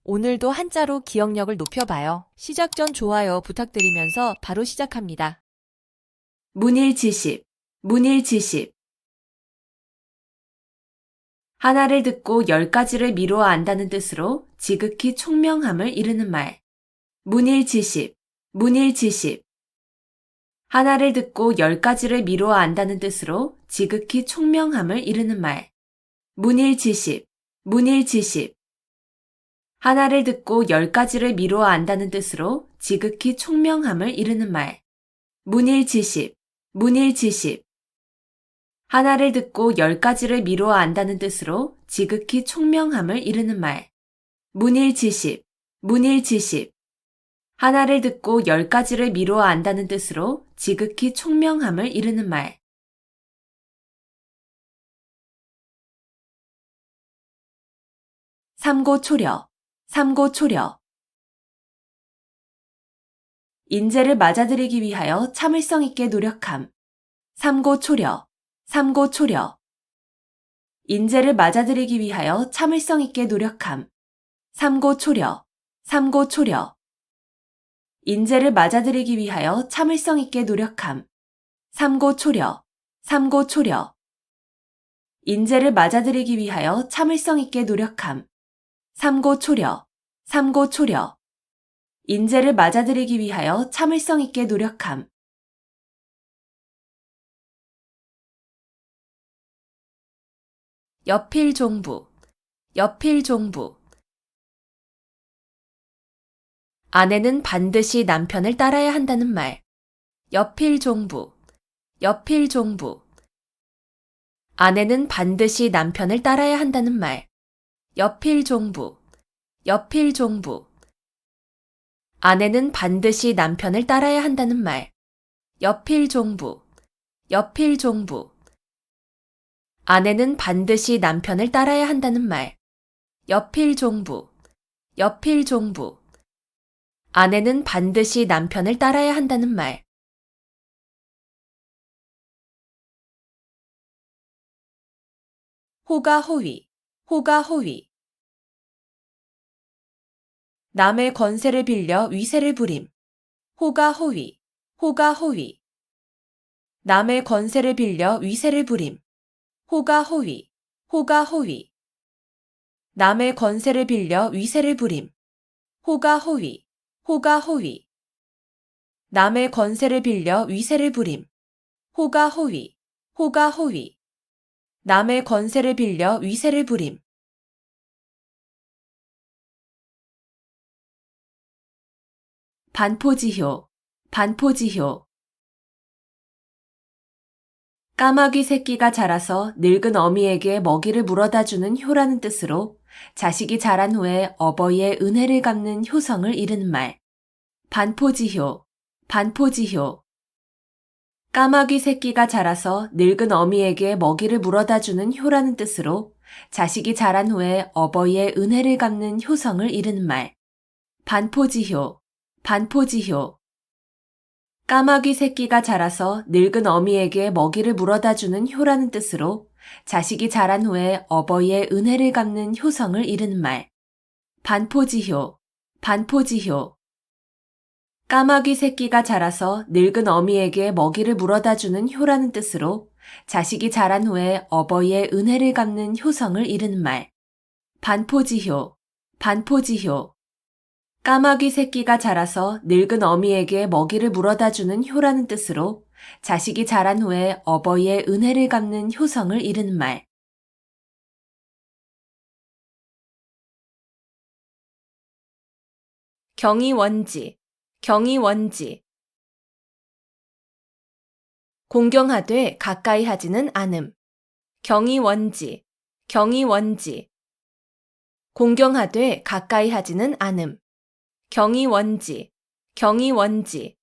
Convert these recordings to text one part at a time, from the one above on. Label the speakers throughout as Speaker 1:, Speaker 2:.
Speaker 1: 오늘도 한자로 기억력을 높여봐요. 시작 전 좋아요 부탁드리면서 바로 시작합니다.
Speaker 2: 문일지십, 문일지십. 하나를 듣고 10가지를 미루어 안다는 뜻으로 지극히 총명함을 이르는 말. 문일지십, 문일지십. 하나를 듣고 10가지를 미루어 안다는 뜻으로 지극히 총명함을 이르는 말. 문일지십, 문일지십. 하나를 듣고 10가지를 미루어 안다는 뜻으로 지극히 총명함을 이르는 말. 문일지십, 문일지십. 하나를 듣고 10가지를 미루어 안다는 뜻으로 지극히 총명함을 이르는 말. 문일지십, 문일지십. 하나를 듣고 10가지를 미루어 안다는 뜻으로 지극히 총명함을 이르는 말. 삼고초려, 삼고초려. 인재를 맞아들이기 위하여 참을성 있게 노력함. 삼고초려, 삼고초려. 인재를 맞아들이기 위하여 참을성 있게 노력함. 삼고초려, 삼고초려. 인재를 맞아들이기 위하여 참을성 있게 노력함. 삼고초려, 삼고초려. 인재를 맞아들이기 위하여 참을성 있게 노력함. 삼고초려, 삼고초려. 인재를 맞아들이기 위하여 참을성 있게 노력함. 여필종부, 여필종부. 아내는 반드시 남편을 따라야 한다는 말. 여필종부, 여필종부. 아내는 반드시 남편을 따라야 한다는 말. 여필종부, 여필종부. 아내는 반드시 남편을 따라야 한다는 말. 여필종부, 여필종부. 아내는 반드시 남편을 따라야 한다는 말. 여필종부, 여필종부. 아내는 반드시 남편을 따라야 한다는 말. 호가호위, 호가호위. 남의 권세를 빌려 위세를 부림. 호가호위, 호가호위. 남의 권세를 빌려 위세를 부림. 호가호위, 호가호위. 남의 권세를 빌려 위세를 부림. 호가호위, 호가호위. 남의 권세를 빌려 위세를 부림. 호가호위, 호가호위. 남의 권세를 빌려 위세를 부림. 반포지효, 반포지효. 까마귀 새끼가 자라서 늙은 어미에게 먹이를 물어다 주는 효라는 뜻으로 자식이 자란 후에 어버이의 은혜를 갚는 효성을 이르는 말. 반포지효, 반포지효. 까마귀 새끼가 자라서 늙은 어미에게 먹이를 물어다 주는 효라는 뜻으로 자식이 자란 후에 어버이의 은혜를 갚는 효성을 이르는 말. 반포지효, 반포지효. 까마귀 새끼가 자라서 늙은 어미에게 먹이를 물어다 주는 효라는 뜻으로 자식이 자란 후에 어버이의 은혜를 갚는 효성을 이르는 말. 반포지효, 반포지효. 까마귀 새끼가 자라서 늙은 어미에게 먹이를 물어다 주는 효라는 뜻으로 자식이 자란 후에 어버이의 은혜를 갚는 효성을 이르는 말. 반포지효, 반포지효. 까마귀 새끼가 자라서 늙은 어미에게 먹이를 물어다 주는 효라는 뜻으로 자식이 자란 후에 어버이의 은혜를 갚는 효성을 이르는 말. 경이원지, 경이원지. 공경하되 가까이 하지는 않음. 경이원지, 경이원지. 공경하되 가까이 하지는 않음. 경이원지, 경이원지.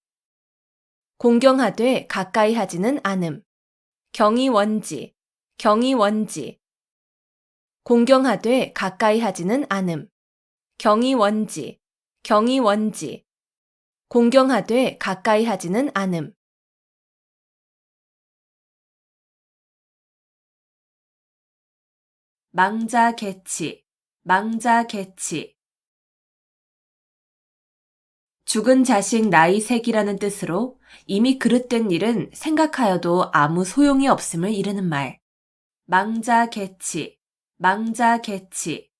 Speaker 2: 공경하되 가까이 하지는 않음. 경이원지, 경이원지. 공경하되 가까이 하지는 않음. 경이원지, 경이원지. 공경하되 가까이 하지는 않음. 망자개치, 망자개치. 죽은 자식 나이 색이라는 뜻으로 이미 그릇된 일은 생각하여도 아무 소용이 없음을 이르는 말. 망자개치, 망자개치.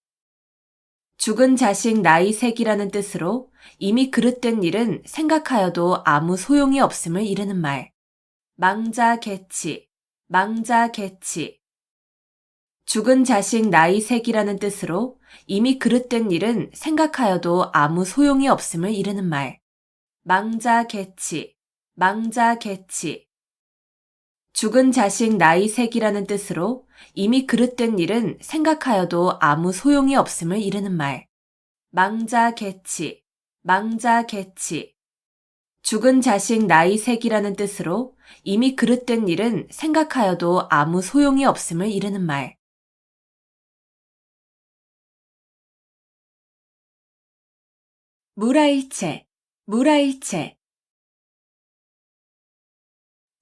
Speaker 2: 죽은 자식 나이 색이라는 뜻으로 이미 그릇된 일은 생각하여도 아무 소용이 없음을 이르는 말. 망자개치, 망자개치. 죽은 자식 나이 색이라는 뜻으로 이미 그릇된 일은 생각하여도 아무 소용이 없음을 이르는 말. 망자개치, 망자개치. 죽은 자식 나이 색이라는 뜻으로 이미 그릇된 일은 생각하여도 아무 소용이 없음을 이르는 말. 망자개치, 망자개치. 죽은 자식 나이 색이라는 뜻으로 이미 그릇된 일은 생각하여도 아무 소용이 없음을 이르는 말. 무라일체, 무라일체.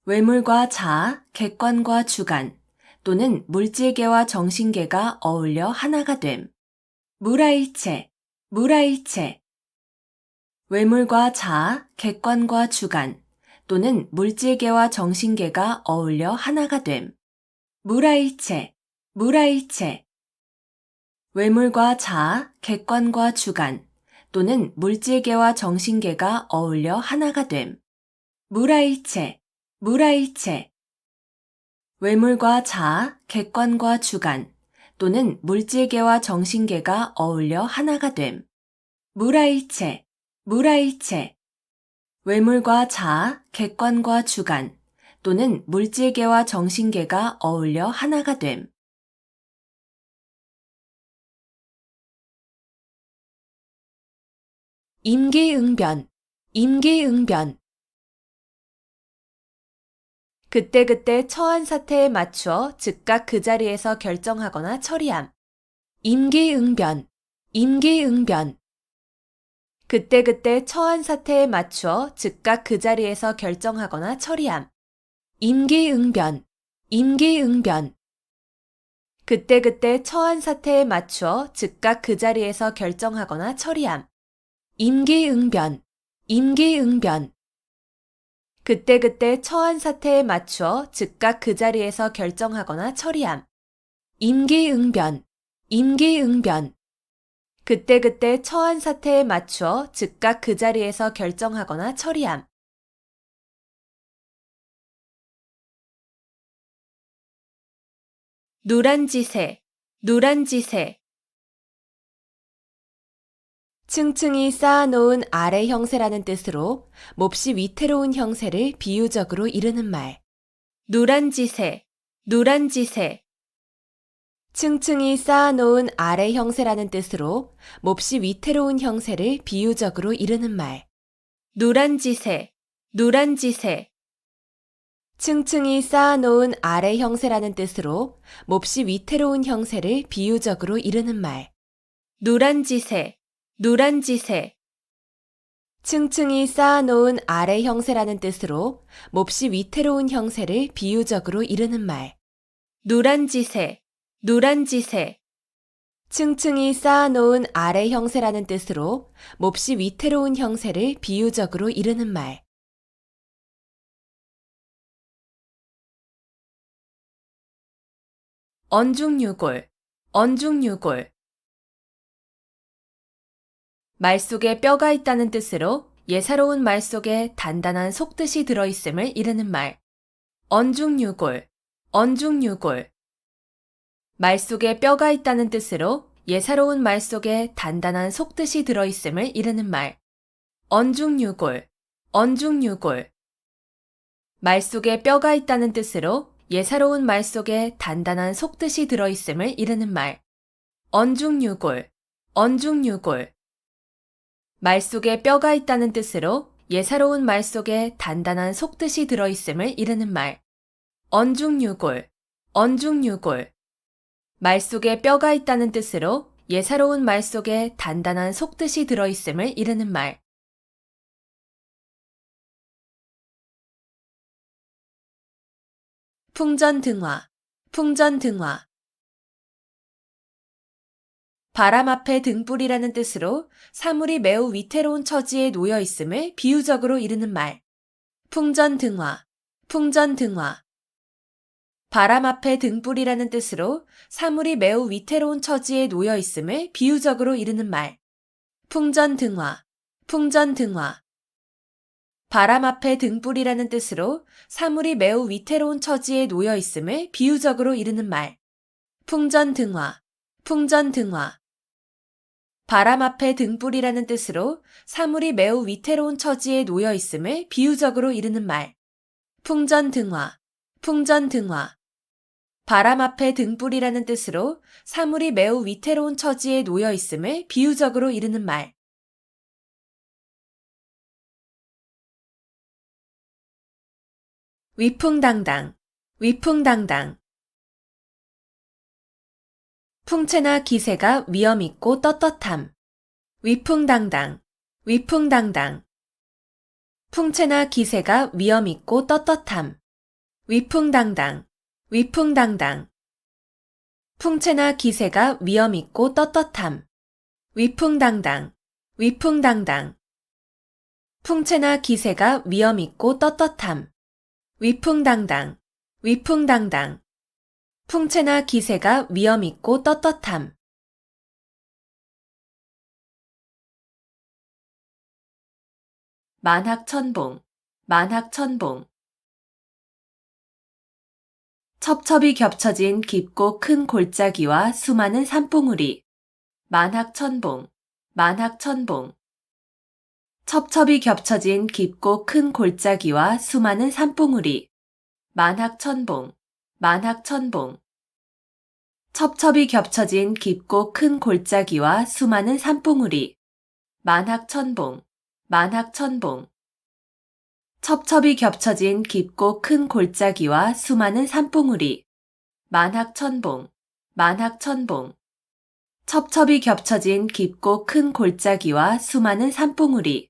Speaker 2: 외물과 자아, 객관과 주관, 또는 물질계와 정신계가 어울려 하나가 됨. 무라일체, 무라일체. 외물과 자아, 객관과 주관, 또는 물질계와 정신계가 어울려 하나가 됨. 무라일체, 무라일체. 외물과 자아, 객관과 주관, 또는 물질계와 정신계가 어울려 하나가 됨. 무라일체, 무라일체. 외물과 자아, 객관과 주관, 또는 물질계와 정신계가 어울려 하나가 됨. 무라일체, 무라일체. 외물과 자아, 객관과 주관, 또는 물질계와 정신계가 어울려 하나가 됨. 임기응변, 임기응변. 그때그때 처한 사태에 맞추어 즉각 그 자리에서 결정하거나 처리함. 임기응변, 임기응변. 그때그때 처한 사태에 맞추어 즉각 그 자리에서 결정하거나 처리함. 임기응변, 임기응변. 그때그때 처한 사태에 맞추어 즉각 그 자리에서 결정하거나 처리함. 임기응변, 임기응변. 그때그때 처한 사태에 맞추어 즉각 그 자리에서 결정하거나 처리함. 임기응변, 임기응변. 그때그때 처한 사태에 맞추어 즉각 그 자리에서 결정하거나 처리함. 누란지세, 누란지세. 층층이 쌓아놓은 아래 형세라는 뜻으로 몹시 위태로운 형세를 비유적으로 이르는 말. 누란지세, 누란지세. 층층이 쌓아놓은 아래 형세라는 뜻으로 몹시 위태로운 형세를 비유적으로 이르는 말. 누란지세, 누란지세. 층층이 쌓아놓은 아래 형세라는 뜻으로 몹시 위태로운 형세를 비유적으로 이르는 말. 누란지세, 누란지세. 층층이 쌓아놓은 아래 형세라는 뜻으로 몹시 위태로운 형세를 비유적으로 이르는 말. 누란지세, 누란지세. 층층이 쌓아놓은 아래 형세라는 뜻으로 몹시 위태로운 형세를 비유적으로 이르는 말. 언중유골, 언중유골. 말 속에 뼈가 있다는 뜻으로 예사로운 말 속에 단단한 속뜻이 들어있음을 이르는 말. 언중유골, 언중유골. 말 속에 뼈가 있다는 뜻으로 예사로운 말 속에 단단한 속뜻이 들어있음을 이르는 말. 언중유골, 언중유골. 말 속에 뼈가 있다는 뜻으로 예사로운 말 속에 단단한 속뜻이 들어있음을 이르는 말. 언중유골, 언중유골. 말 속에 뼈가 있다는 뜻으로 예사로운 말 속에 단단한 속뜻이 들어있음을 이르는 말. 언중유골, 언중유골. 말 속에 뼈가 있다는 뜻으로 예사로운 말 속에 단단한 속뜻이 들어있음을 이르는 말. 풍전등화, 풍전등화. 바람 앞에 등불이라는 뜻으로 사물이 매우 위태로운 처지에 놓여 있음을 비유적으로 이르는 말. 풍전등화, 풍전등화. 바람 앞에 등불이라는 뜻으로 사물이 매우 위태로운 처지에 놓여 있음을 비유적으로 이르는 말. 풍전등화, 풍전등화. 바람 앞에 등불이라는 뜻으로 사물이 매우 위태로운 처지에 놓여 있음을 비유적으로 이르는 말. 풍전등화, 풍전등화. 바람 앞에 등불이라는 뜻으로 사물이 매우 위태로운 처지에 놓여 있음을 비유적으로 이르는 말. 풍전등화, 풍전등화. 바람 앞에 등불이라는 뜻으로 사물이 매우 위태로운 처지에 놓여 있음을 비유적으로 이르는 말. 위풍당당, 위풍당당. 풍채나 기세가 위엄있고 떳떳함. 위풍당당, 위풍당당. 풍채나 기세가 위엄있고 떳떳함. 위풍당당, 위풍당당. 풍채나 기세가 위엄있고 떳떳함. 위풍당당, 위풍당당. 풍채나 기세가 위엄있고 떳떳함. 위풍당당, 위풍당당. 풍채나 기세가 위엄있고 떳떳함. 만학천봉, 만학천봉. 첩첩이 겹쳐진 깊고 큰 골짜기와 수많은 산봉우리. 만학천봉, 만학천봉. 첩첩이 겹쳐진 깊고 큰 골짜기와 수많은 산봉우리. 만학천봉, 만학천봉. 첩첩이 겹쳐진 깊고 큰 골짜기와 수많은 산봉우리. 만학천봉, 만학천봉. 첩첩이 겹쳐진 깊고 큰 골짜기와 수많은 산봉우리. 만학천봉, 만학천봉. 첩첩이 겹쳐진 깊고 큰 골짜기와 수많은 산봉우리.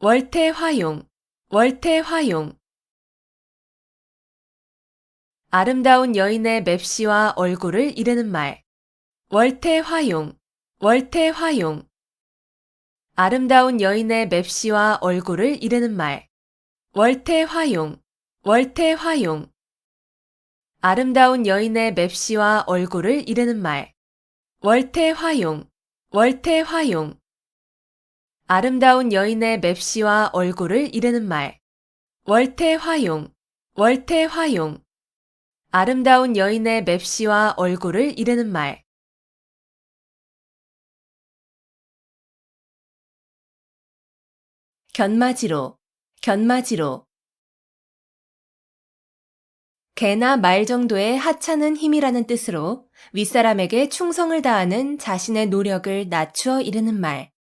Speaker 2: 월태화용, 월태화용. 아름다운 여인의 맵시와 얼굴을 이르는 말. 월태화용, 월태화용. 아름다운 여인의 맵시와 얼굴을 이르는 말. 월태화용, 월태화용. 아름다운 여인의 맵시와 얼굴을 이르는 말. 월태화용, 월태화용. 아름다운 여인의 맵시와 얼굴을 이르는 말. 월태화용, 월태화용. 아름다운 여인의 맵시와 얼굴을 이르는 말. 견마지로, 견마지로. 개나 말 정도의 하찮은 힘이라는 뜻으로 윗사람에게 충성을 다하는 자신의 노력을 낮추어 이르는 말.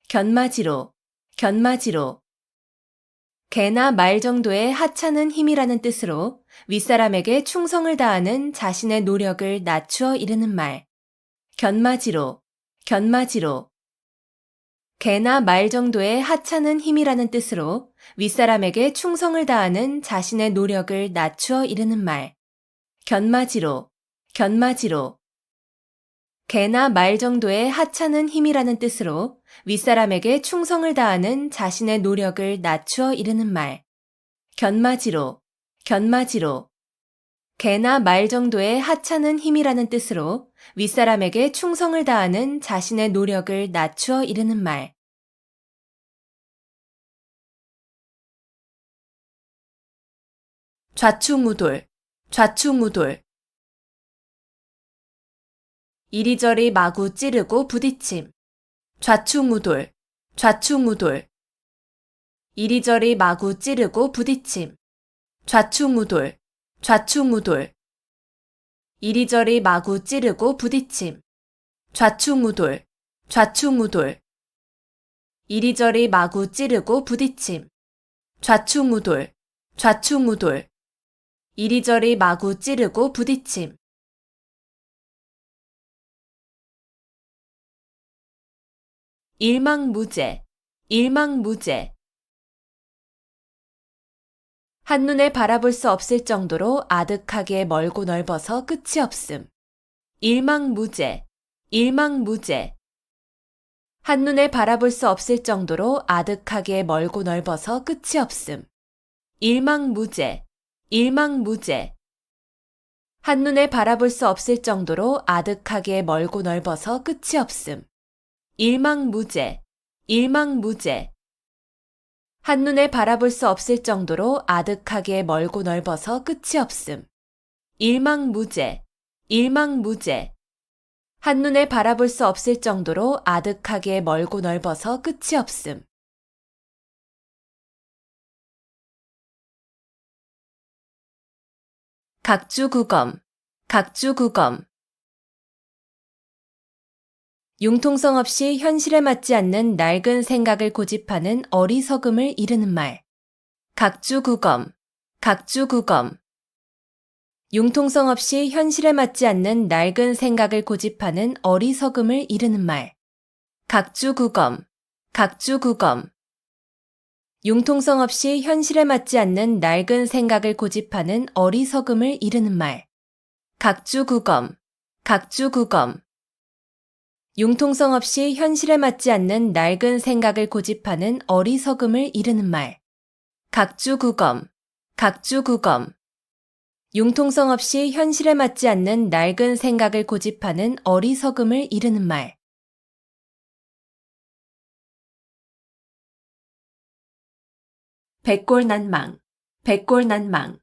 Speaker 2: 견마지로, 견마지로. 개나 말 정도의 하찮은 힘이라는 뜻으로 윗사람에게 충성을 다하는 자신의 노력을 낮추어 이르는 말. 견마지로, 견마지로. 개나 말 정도의 하찮은 힘이라는 뜻으로 윗사람에게 충성을 다하는 자신의 노력을 낮추어 이르는 말. 견마지로, 견마지로. 개나 말 정도의 하찮은 힘이라는 뜻으로 윗사람에게 충성을 다하는 자신의 노력을 낮추어 이르는 말. 견마지로, 견마지로. 개나 말 정도의 하찮은 힘이라는 뜻으로 윗사람에게 충성을 다하는 자신의 노력을 낮추어 이르는 말. 좌충우돌, 좌충우돌. 이리저리 마구 찌르고 부딪힘. 좌충우돌, 좌충우돌. 이리저리 마구 찌르고 부딪힘. 좌충우돌, 좌충우돌. 이리저리 마구 찌르고 부딪힘. 좌충우돌, 좌충우돌. 이리저리 마구 찌르고 부딪힘. 좌충우돌, 좌충우돌. 이리저리 마구 찌르고 부딪힘. 일망무제, 일망무제. 한눈에 바라볼 수 없을 정도로 아득하게 멀고 넓어서 끝이 없음. 일망무제, 일망무제. 한눈에 바라볼 수 없을 정도로 아득하게 멀고 넓어서 끝이 없음. 일망무제, 일망무제. 한눈에 바라볼 수 없을 정도로 아득하게 멀고 넓어서 끝이 없음. 일망무제, 일망무제. 한눈에 바라볼 수 없을 정도로 아득하게 멀고 넓어서 끝이 없음. 일망무제, 일망무제. 한눈에 바라볼 수 없을 정도로 아득하게 멀고 넓어서 끝이 없음. 각주구검, 각주구검. 융통성 없이 현실에 맞지 않는 낡은 생각을 고집하는 어리석음을 이르는 말. 각주구검, 각주구검. 융통성 없이 현실에 맞지 않는 낡은 생각을 고집하는 어리석음을 이르는 말. 각주구검, 각주구검. 융통성 없이 현실에 맞지 않는 낡은 생각을 고집하는 어리석음을 이르는 말. 각주구검, 각주구검. 융통성 없이 현실에 맞지 않는 낡은 생각을 고집하는 어리석음을 이르는 말. 각주구검, 각주구검. 융통성 없이 현실에 맞지 않는 낡은 생각을 고집하는 어리석음을 이르는 말. 백골난망, 백골난망.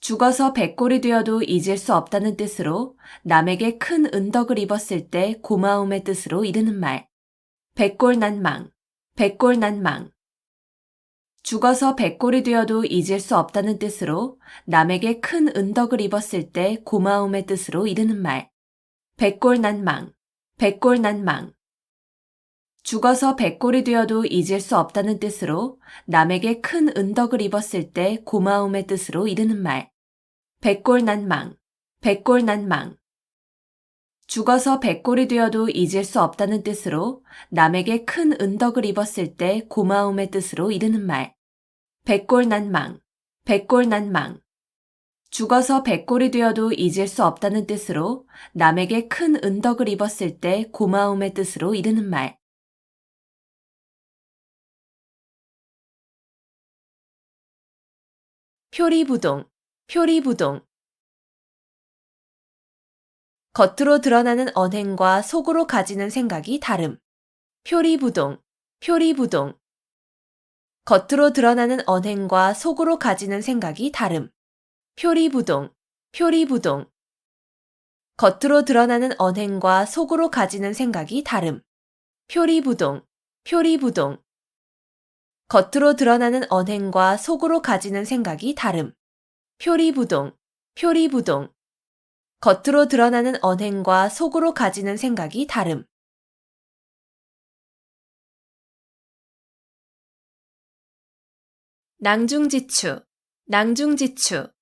Speaker 2: 죽어서 백골이 되어도 잊을 수 없다는 뜻으로 남에게 큰 은덕을 입었을 때 고마움의 뜻으로 이르는 말. 백골난망, 백골난망. 죽어서 백골이 되어도 잊을 수 없다는 뜻으로 남에게 큰 은덕을 입었을 때 고마움의 뜻으로 이르는 말. 백골난망, 백골난망. 죽어서 백골이 되어도 잊을 수 없다는 뜻으로 남에게 큰 은덕을 입었을 때 고마움의 뜻으로 이르는 말. 백골난망, 백골난망. 죽어서 백골이 되어도 잊을 수 없다는 뜻으로 남에게 큰 은덕을 입었을 때 고마움의 뜻으로 이르는 말. 백골난망, 백골난망. 죽어서 백골이 되어도 잊을 수 없다는 뜻으로 남에게 큰 은덕을 입었을 때 고마움의 뜻으로 이르는 말. 표리부동, 표리부동. 겉으로 드러나는 언행과 속으로 가지는 생각이 다름. 표리부동, 표리부동. 겉으로 드러나는 언행과 속으로 가지는 생각이 다름. 표리부동, 표리부동. 겉으로 드러나는 언행과 속으로 가지는 생각이 다름. 표리부동, 표리부동. 겉으로 드러나는 언행과 속으로 가지는 생각이 다름. 표리부동, 표리부동. 겉으로 드러나는 언행과 속으로 가지는 생각이 다름. 낭중지추, 낭중지추.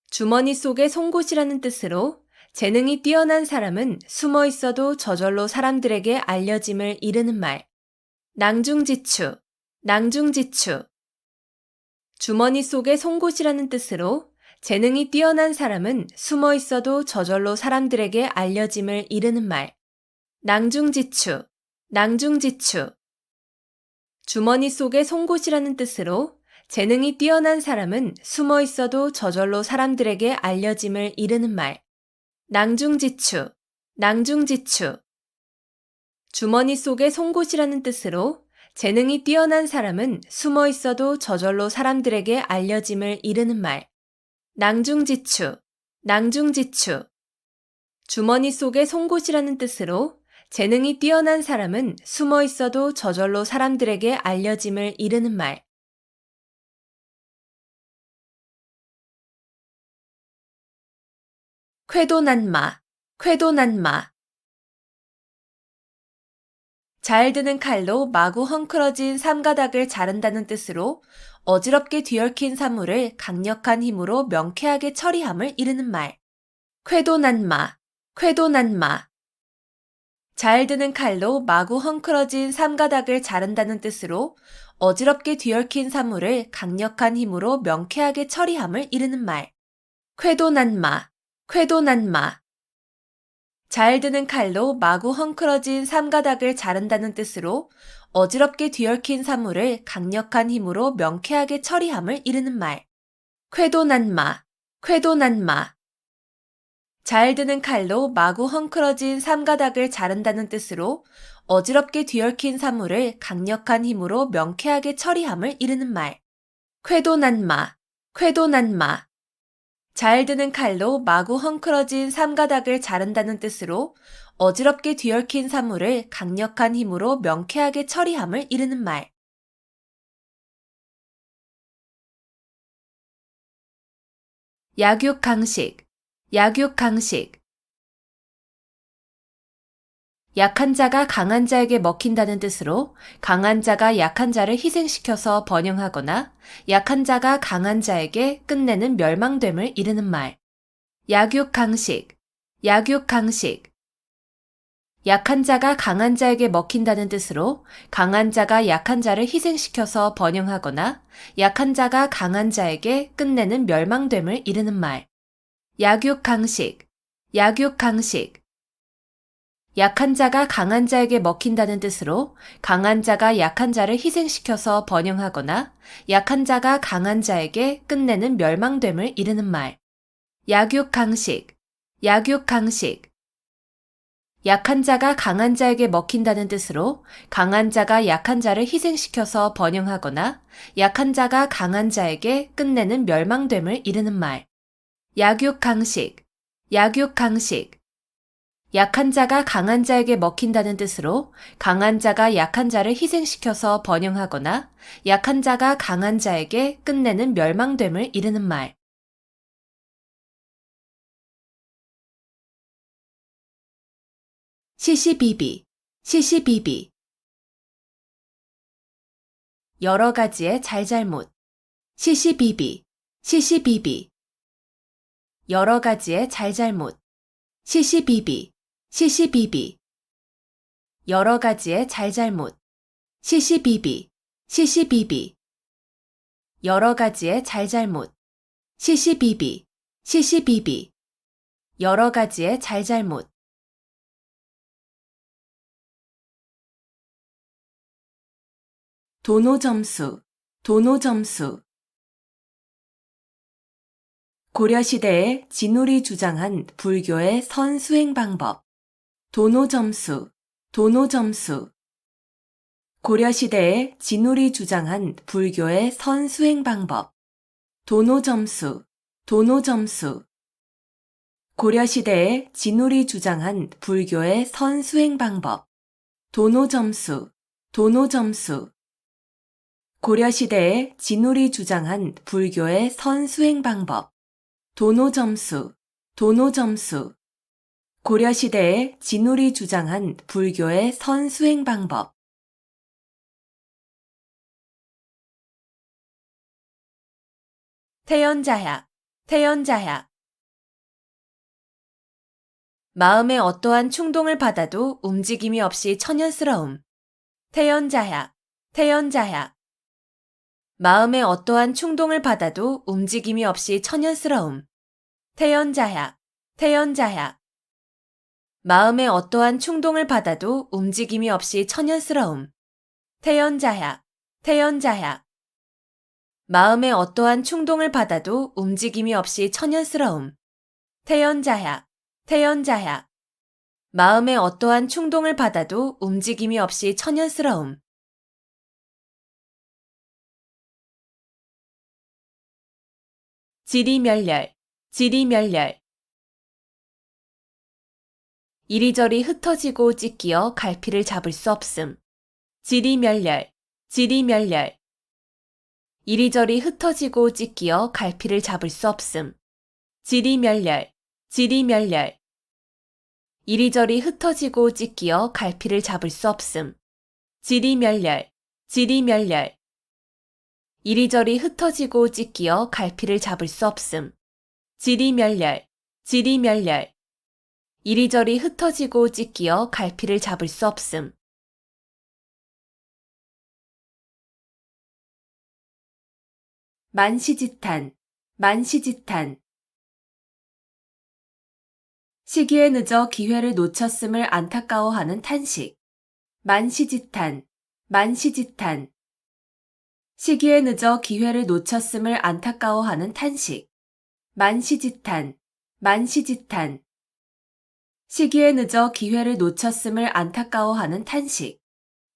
Speaker 2: 주머니 속에 송곳이라는 뜻으로 재능이 뛰어난 사람은 숨어 있어도 저절로 사람들에게 알려짐을 이르는 말. 낭중지추, 낭중지추. 주머니 속에 송곳이라는 뜻으로 재능이 뛰어난 사람은 숨어 있어도 저절로 사람들에게 알려짐을 이르는 말. 낭중지추, 낭중지추. 주머니 속에 송곳이라는 뜻으로 재능이 뛰어난 사람은 숨어 있어도 저절로 사람들에게 알려짐을 이르는 말. 낭중지추, 낭중지추. 주머니 속에 송곳이라는 뜻으로 재능이 뛰어난 사람은 숨어 있어도 저절로 사람들에게 알려짐을 이르는 말. 낭중지추, 낭중지추. 주머니 속에 송곳이라는 뜻으로 재능이 뛰어난 사람은 숨어 있어도 저절로 사람들에게 알려짐을 이르는 말. 쾌도난마, 쾌도난마. 잘 드는 칼로 마구 헝클어진 삼가닥을 자른다는 뜻으로 어지럽게 뒤얽힌 사물을 강력한 힘으로 명쾌하게 처리함을 이르는 말. 쾌도난마, 쾌도난마. 잘 드는 칼로 마구 헝클어진 삼가닥을 자른다는 뜻으로 어지럽게 뒤얽힌 사물을 강력한 힘으로 명쾌하게 처리함을 이르는 말. 쾌도난마, 쾌도난마. 잘 드는 칼로 마구 헝클어진 삼가닥을 자른다는 뜻으로 어지럽게 뒤얽힌 사물을 강력한 힘으로 명쾌하게 처리함을 이르는 말. 쾌도난마, 쾌도난마. 잘 드는 칼로 마구 헝클어진 삼가닥을 자른다는 뜻으로 어지럽게 뒤얽힌 사물을 강력한 힘으로 명쾌하게 처리함을 이르는 말. 쾌도난마, 쾌도난마. 잘 드는 칼로 마구 헝클어진 삼가닥을 자른다는 뜻으로 어지럽게 뒤얽힌 사물을 강력한 힘으로 명쾌하게 처리함을 이르는 말. 약육강식, 약육강식. 약한 자가 강한 자에게 먹힌다는 뜻으로 강한 자가 약한 자를 희생시켜서 번영하거나 약한 자가 강한 자에게 끝내는 멸망됨을 이르는 말. 약육강식, 약육강식. 약한 자가 강한 자에게 먹힌다는 뜻으로 강한 자가 약한 자를 희생시켜서 번영하거나 약한 자가 강한 자에게 끝내는 멸망됨을 이르는 말. 약육강식, 약육강식. 약한 자가 강한 자에게 먹힌다는 뜻으로 강한 자가 약한 자를 희생시켜서 번영하거나 약한 자가 강한 자에게 끝내는 멸망됨을 이르는 말. 약육강식, 약육강식. 약한 자가 강한 자에게 먹힌다는 뜻으로 강한 자가 약한 자를 희생시켜서 번영하거나 약한 자가 강한 자에게 끝내는 멸망됨을 이르는 말. 약육강식, 약육강식. 약한 자가 강한 자에게 먹힌다는 뜻으로 강한 자가 약한 자를 희생시켜서 번영하거나 약한 자가 강한 자에게 끝내는 멸망됨을 이르는 말. 시시비비, 시시비비. 여러 가지의 잘잘못. 시시비비, 시시비비. 여러 가지의 잘잘못. 시시비비, 시시비비. 여러 가지의 잘잘못. 시시비비, 시시비비. 여러 가지의 잘잘못. 시시비비, 시시비비. 여러 가지의 잘잘못. 도노점수, 도노점수. 고려시대에 진울이 주장한 불교의 선수행 방법. 도노점수, 도노점수. 고려시대에 진울이 주장한 불교의 선수행 방법. 도노점수, 도노점수. 고려시대에 진울이 주장한 불교의 선수행 방법. 도노점수, 도노점수. 고려시대에 진울이 주장한 불교의 선수행 방법. 도노점수, 도노점수. 고려시대에 진울이 주장한 불교의 선수행 방법. 태연자약, 태연자약. 마음에 어떠한 충동을 받아도 움직임이 없이 천연스러움. 태연자약, 태연자약. 마음에 어떠한 충동을 받아도 움직임이 없이 천연스러움. 태연자약, 태연자약. 마음에 어떠한 충동을 받아도 움직임이 없이 천연스러움. 태연자약, 태연자약. 마음에 어떠한 충동을 받아도 움직임이 없이 천연스러움. 태연자약, 태연자약. 마음에 어떠한 충동을 받아도 움직임이 없이 천연스러움. 지리멸렬, 지리멸렬. 이리저리 흩어지고 찢기어 갈피를 잡을 수 없음. 지리멸렬, 지리멸렬. 이리저리 흩어지고 찢기어 갈피를 잡을 수 없음. 지리멸렬, 지리멸렬. 이리저리 흩어지고 찢기어 갈피를 잡을 수 없음. 지리멸렬, 지리멸렬. 이리저리 흩어지고 찢기어 갈피를 잡을 수 없음. 지리멸렬, 지리멸렬. 이리저리 흩어지고 찢기어 갈피를 잡을 수 없음. 만시지탄, 만시지탄. 시기에 늦어 기회를 놓쳤음을 안타까워하는 탄식. 만시지탄, 만시지탄. 시기에 늦어 기회를 놓쳤음을 안타까워하는 탄식. 만시지탄, 만시지탄. 시기에 늦어 기회를 놓쳤음을 안타까워하는 탄식.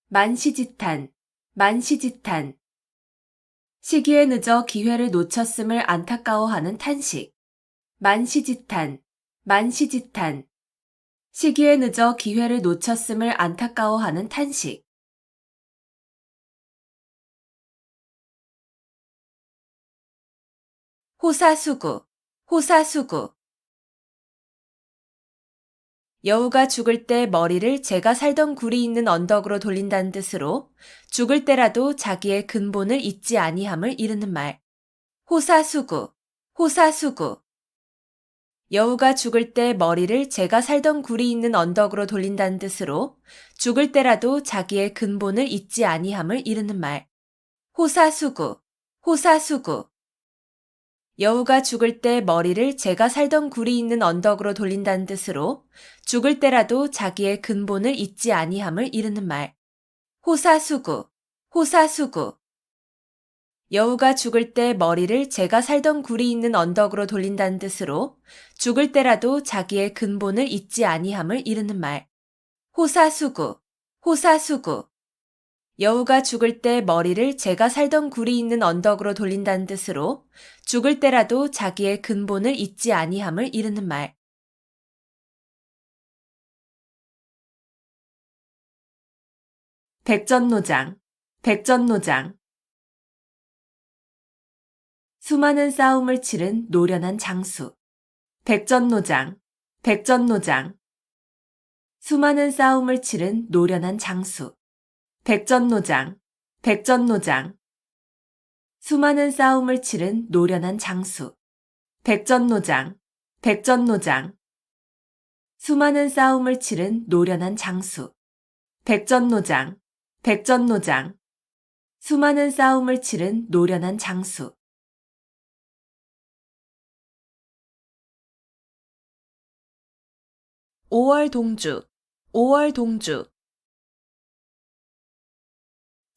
Speaker 2: 만시지탄, 만시지탄. 시기에 늦어 기회를 놓쳤음을 안타까워하는 탄식. 만시지탄, 만시지탄. 시기에 늦어 기회를 놓쳤음을 안타까워하는 탄식. 호사수구, 호사수구. 여우가 죽을 때 머리를 제가 살던 굴이 있는 언덕으로 돌린다는 뜻으로 죽을 때라도 자기의 근본을 잊지 아니함을 이르는 말. 호사수구, 호사수구. 여우가 죽을 때 머리를 제가 살던 굴이 있는 언덕으로 돌린다는 뜻으로 죽을 때라도 자기의 근본을 잊지 아니함을 이르는 말. 호사수구, 호사수구. 여우가 죽을 때 머리를 제가 살던 굴이 있는 언덕으로 돌린다는 뜻으로 죽을 때라도 자기의 근본을 잊지 아니함을 이르는 말. 호사수구, 호사수구. 여우가 죽을 때 머리를 제가 살던 굴이 있는 언덕으로 돌린다는 뜻으로 죽을 때라도 자기의 근본을 잊지 아니함을 이르는 말. 호사수구, 호사수구. 여우가 죽을 때 머리를 제가 살던 굴이 있는 언덕으로 돌린다는 뜻으로 죽을 때라도 자기의 근본을 잊지 아니함을 이르는 말. 백전노장, 백전노장. 수많은 싸움을 치른 노련한 장수. 백전노장, 백전노장. 수많은 싸움을 치른 노련한 장수. 백전노장, 백전노장. 수많은 싸움을 치른 노련한 장수. 백전노장, 백전노장. 수많은 싸움을 치른 노련한 장수. 백전노장, 백전노장. 수많은 싸움을 치른 노련한 장수. 오월동주, 오월동주.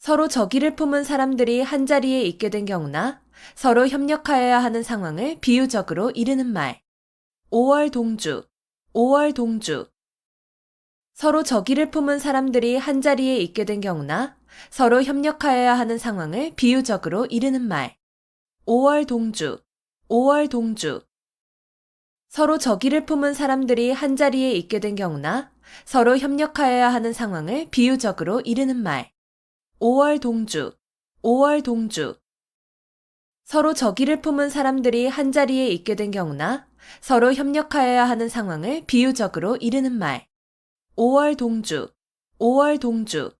Speaker 2: 서로 적의를 품은 사람들이 한자리에 있게 된 경우나 서로 협력하여야 하는 상황을 비유적으로 이르는 말. 오월동주, 오월동주. 서로 적의를 품은 사람들이 한자리에 있게 된 경우나 서로 협력하여야 하는 상황을 비유적으로 이르는 말. 오월동주, 오월동주. 서로 적의를 품은 사람들이 한자리에 있게 된 경우나 서로 협력하여야 하는 상황을 비유적으로 이르는 말. 오월동주, 오월동주. 서로 적의를 품은 사람들이 한자리에 있게 된 경우나 서로 협력하여야 하는 상황을 비유적으로 이르는 말. 오월동주, 오월동주.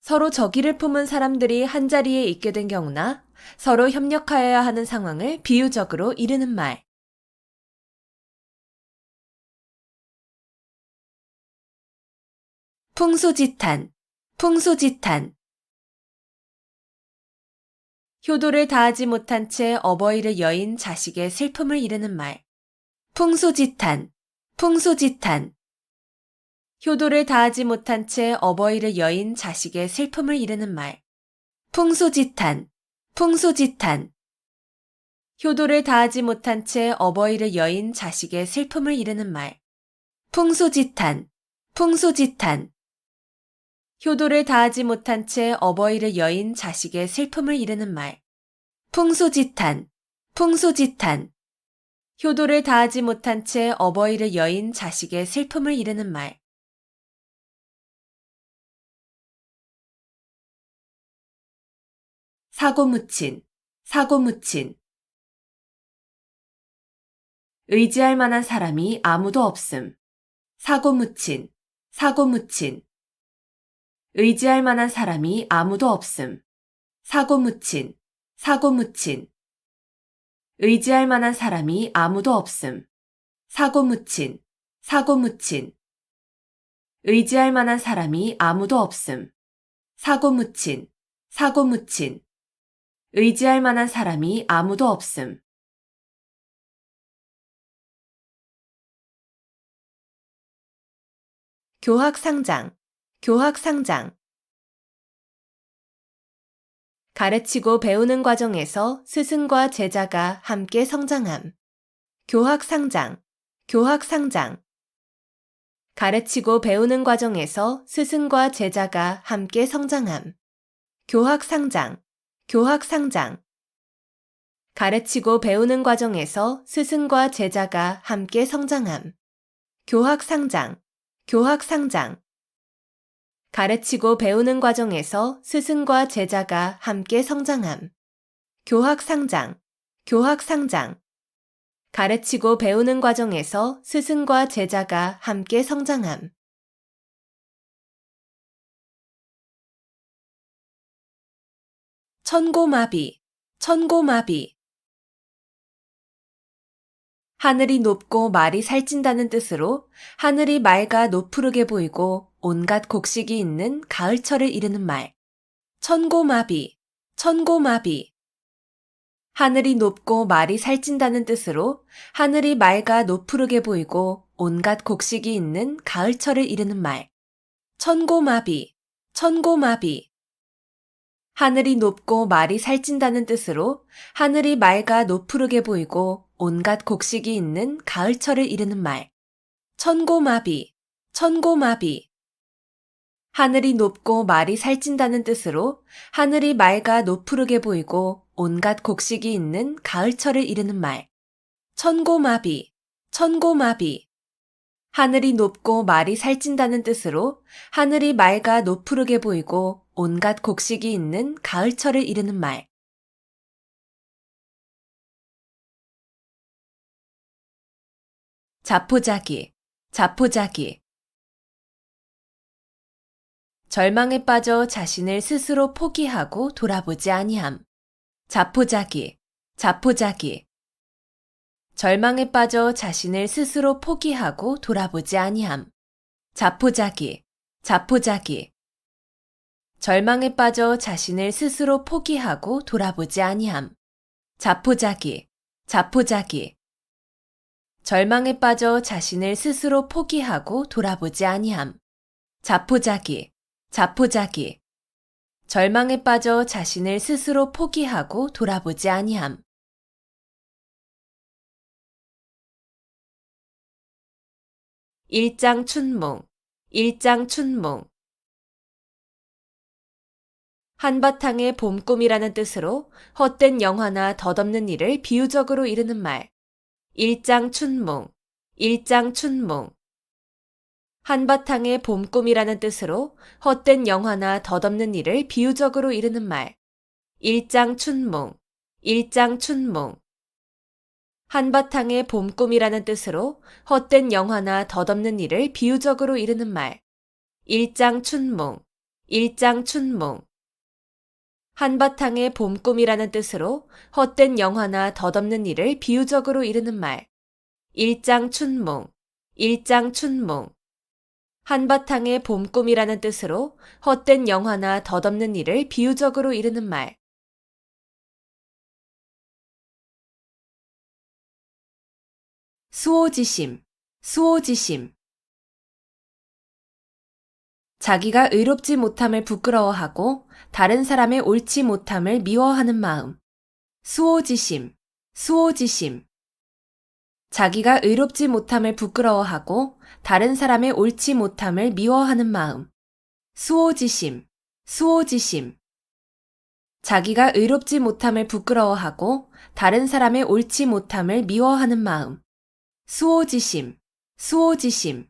Speaker 2: 서로 적의를 품은 사람들이 한자리에 있게 된 경우나 서로 협력하여야 하는 상황을 비유적으로 이르는 말. 풍수지탄, 풍수지탄. 효도를 다하지 못한 채 어버이를 여인 자식의 슬픔을 이르는 말. 풍수지탄, 풍수지탄. 효도를 다하지 못한 채 어버이를 여인 자식의 슬픔을 이르는 말. 풍수지탄, 풍수지탄. 효도를 다하지 못한 채 어버이를 여인 자식의 슬픔을 이르는 말. 풍수지탄, 풍수지탄. 효도를 다하지 못한 채 어버이를 여인 자식의 슬픔을 이르는 말. 풍수지탄, 풍수지탄. 효도를 다하지 못한 채 어버이를 여인 자식의 슬픔을 이르는 말. 사고묻힌, 사고묻힌. 의지할 만한 사람이 아무도 없음. 사고묻힌, 사고묻힌. 의지할 만한 사람이 아무도 없음. 사고묻힌, 사고묻힌. 의지할 만한 사람이 아무도 없음. 사고묻힌, 사고 묻힌. 의지할 만한 사람이 아무도 없음. 사고 묻힌, 사고 묻힌. 의지할 만한 사람이 아무도 없음. 교학상장, 교학상장. 가르치고 배우는 과정에서 스승과 제자가 함께 성장함. 교학상장, 교학상장. 가르치고 배우는 과정에서 스승과 제자가 함께 성장함. 교학상장, 교학상장. 가르치고 배우는 과정에서 스승과 제자가 함께 성장함. 교학상장, 교학상장. 가르치고 배우는 과정에서 스승과 제자가 함께 성장함. 교학상장, 교학상장. 가르치고 배우는 과정에서 스승과 제자가 함께 성장함. 천고마비, 천고마비. 하늘이 높고 말이 살찐다는 뜻으로 하늘이 맑아 노푸르게 보이고 온갖 곡식이 있는 가을철을 이르는 말. 천고마비, 천고마비. 하늘이 높고 말이 살찐다는 뜻으로 하늘이 맑아 노푸르게 보이고 온갖 곡식이 있는 가을철을 이르는 말. 천고마비, 천고마비. 하늘이 높고 말이 살찐다는 뜻으로 하늘이 맑아 노푸르게 보이고 온갖 곡식이 있는 가을철을 이르는 말. 천고마비, 천고마비. 하늘이 높고 말이 살찐다는 뜻으로 하늘이 맑아 노푸르게 보이고 온갖 곡식이 있는 가을철을 이르는 말. 천고마비, 천고마비. 하늘이 높고 말이 살찐다는 뜻으로 하늘이 맑아 노푸르게 보이고 온갖 곡식이 있는 가을철을 이르는 말. 자포자기, 자포자기. 절망에 빠져 자신을 스스로 포기하고 돌아보지 아니함. 자포자기, 자포자기. 절망에 빠져 자신을 스스로 포기하고 돌아보지 아니함. 자포자기, 자포자기. 절망에 빠져 자신을 스스로 포기하고 돌아보지 아니함. 자포자기, 자포자기. 절망에 빠져 자신을 스스로 포기하고 돌아보지 아니함. 자포자기, 자포자기. 절망에 빠져 자신을 스스로 포기하고 돌아보지 아니함. 일장춘몽, 일장춘몽. 한바탕의 봄꿈이라는 뜻으로 헛된 영화나 덧없는 일을 비유적으로 이르는 말. 일장춘몽, 일장춘몽. 한바탕의 봄꿈이라는 뜻으로 헛된 영화나 덧없는 일을 비유적으로 이르는 말. 일장춘몽, 일장춘몽. 한바탕의 봄꿈이라는 뜻으로 헛된 영화나 덧없는 일을 비유적으로 이르는 말. 일장춘몽, 일장춘몽. 한바탕의 봄꿈이라는 뜻으로 헛된 영화나 덧없는 일을 비유적으로 이르는 말. 일장춘몽, 일장춘몽. 한바탕의 봄꿈이라는 뜻으로 헛된 영화나 덧없는 일을 비유적으로 이르는 말. 수오지심, 수오지심. 자기가 의롭지 못함을 부끄러워하고 다른 사람의 옳지 못함을 미워하는 마음. 수오지심, 수오지심. 자기가 의롭지 못함을 부끄러워하고 다른 사람의 옳지 못함을 미워하는 마음. 수오지심, 수오지심. 자기가 의롭지 못함을 부끄러워하고 다른 사람의 옳지 못함을 미워하는 마음. 수오지심, 수오지심.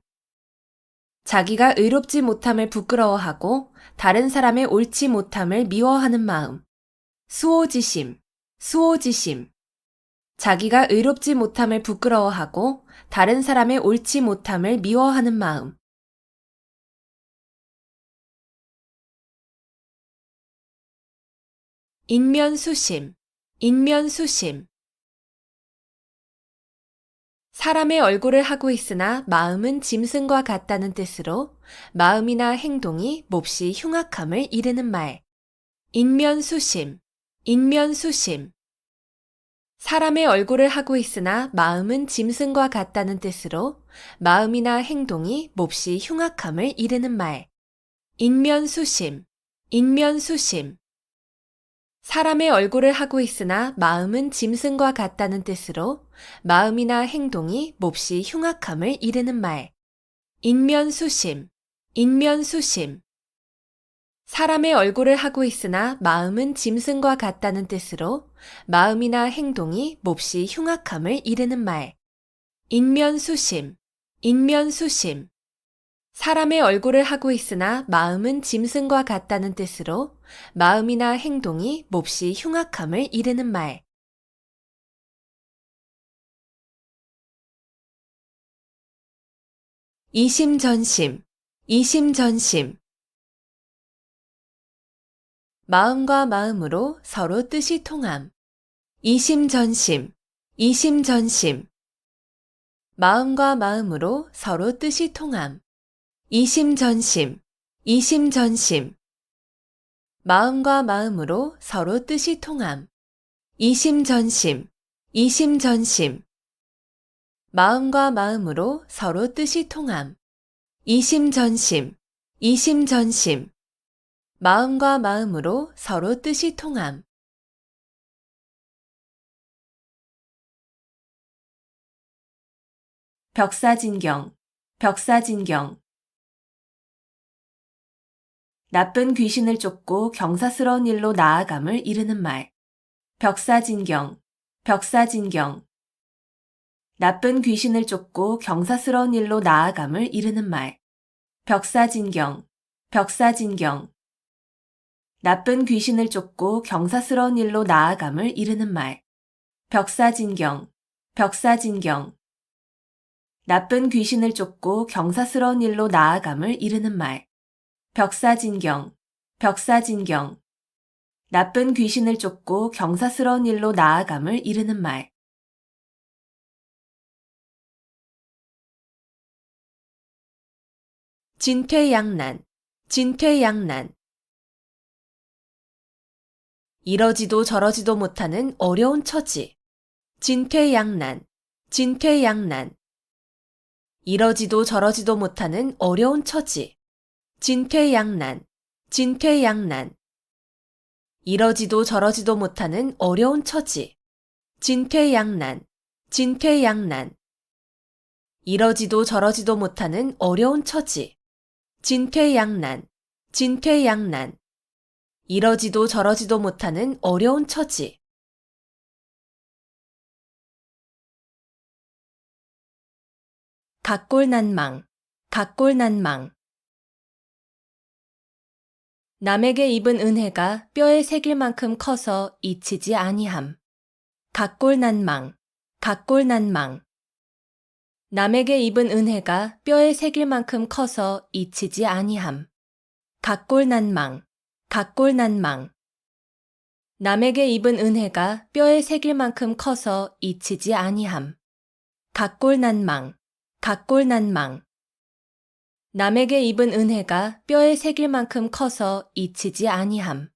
Speaker 2: 자기가 의롭지 못함을 부끄러워하고 다른 사람의 옳지 못함을 미워하는 마음. 수오지심, 수오지심. 자기가 의롭지 못함을 부끄러워하고 다른 사람의 옳지 못함을 미워하는 마음. 인면수심, 인면수심. 사람의 얼굴을 하고 있으나 마음은 짐승과 같다는 뜻으로 마음이나 행동이 몹시 흉악함을 이르는 말. 인면수심, 인면수심. 사람의 얼굴을 하고 있으나 마음은 짐승과 같다는 뜻으로 마음이나 행동이 몹시 흉악함을 이르는 말. 인면수심, 인면수심. 사람의 얼굴을 하고 있으나 마음은 짐승과 같다는 뜻으로 마음이나 행동이 몹시 흉악함을 이르는 말. 인면수심, 인면수심. 사람의 얼굴을 하고 있으나 마음은 짐승과 같다는 뜻으로 마음이나 행동이 몹시 흉악함을 이르는 말. 인면수심, 인면수심. 사람의 얼굴을 하고 있으나 마음은 짐승과 같다는 뜻으로 마음이나 행동이 몹시 흉악함을 이르는 말. 이심전심, 이심전심. 마음과 마음으로 서로 뜻이 통함. 이심전심, 이심전심. 마음과 마음으로 서로 뜻이 통함. 이심전심, 이심전심. 마음과 마음으로 서로 뜻이 통함. 이심전심, 이심전심. 마음과 마음으로 서로 뜻이 통함. 이심전심, 이심전심. 마음과 마음으로 서로 뜻이 통함. 벽사진경, 벽사진경. 나쁜 귀신을 쫓고 경사스러운 일로 나아감을 이르는 말. 벽사진경, 벽사진경. 나쁜 귀신을 쫓고 경사스러운 일로 나아감을 이르는 말. 벽사진경, 벽사진경. 나쁜 귀신을 쫓고 경사스러운 일로 나아감을 이르는 말. 벽사진경, 벽사진경. 나쁜 귀신을 쫓고 경사스러운 일로 나아감을 이르는 말. 벽사진경, 벽사진경. 나쁜 귀신을 쫓고 경사스러운 일로 나아감을 이르는 말. 진퇴양난, 진퇴양난. 이러지도 저러지도 못하는 어려운 처지. 진퇴양난, 진퇴양난. 이러지도 저러지도 못하는 어려운 처지. 진퇴양난, 진퇴양난. 이러지도 저러지도 못하는 어려운 처지. 진퇴양난, 진퇴양난. 이러지도 저러지도 못하는 어려운 처지. 진퇴양난, 진퇴양난. 이러지도 저러지도 못하는 어려운 처지. 각골난망, 각골난망. 남에게 입은 은혜가 뼈에 새길 만큼 커서 잊히지 아니함. 각골난망, 각골난망. 남에게 입은 은혜가 뼈에 새길 만큼 커서 잊히지 아니함. 각골난망, 각골난망. 남에게 입은 은혜가 뼈에 새길 만큼 커서 잊히지 아니함. 각골난망, 각골난망. 남에게 입은 은혜가 뼈에 새길 만큼 커서 잊히지 아니함.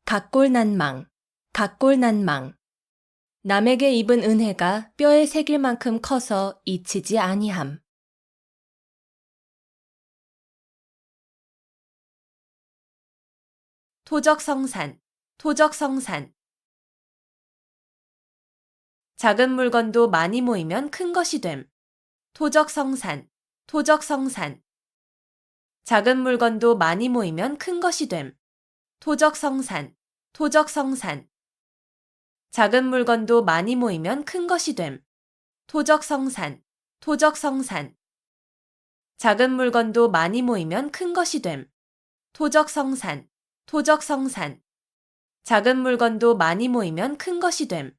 Speaker 2: 각골난망, 각골난망. 남에게 입은 은혜가 뼈에 새길 만큼 커서 잊히지 아니함. 토적성산, 토적성산. 작은 물건도 많이 모이면 큰 것이 됨. 토적성산, 토적성산. 작은 물건도 많이 모이면 큰 것이 됨. 토적성산, 토적성산. 작은 물건도 많이 모이면 큰 것이 됨. 토적성산, 토적성산. 작은 물건도 많이 모이면 큰 것이 됨. 토적성산, 토적성산. 작은 물건도 많이 모이면 큰 것이 됨.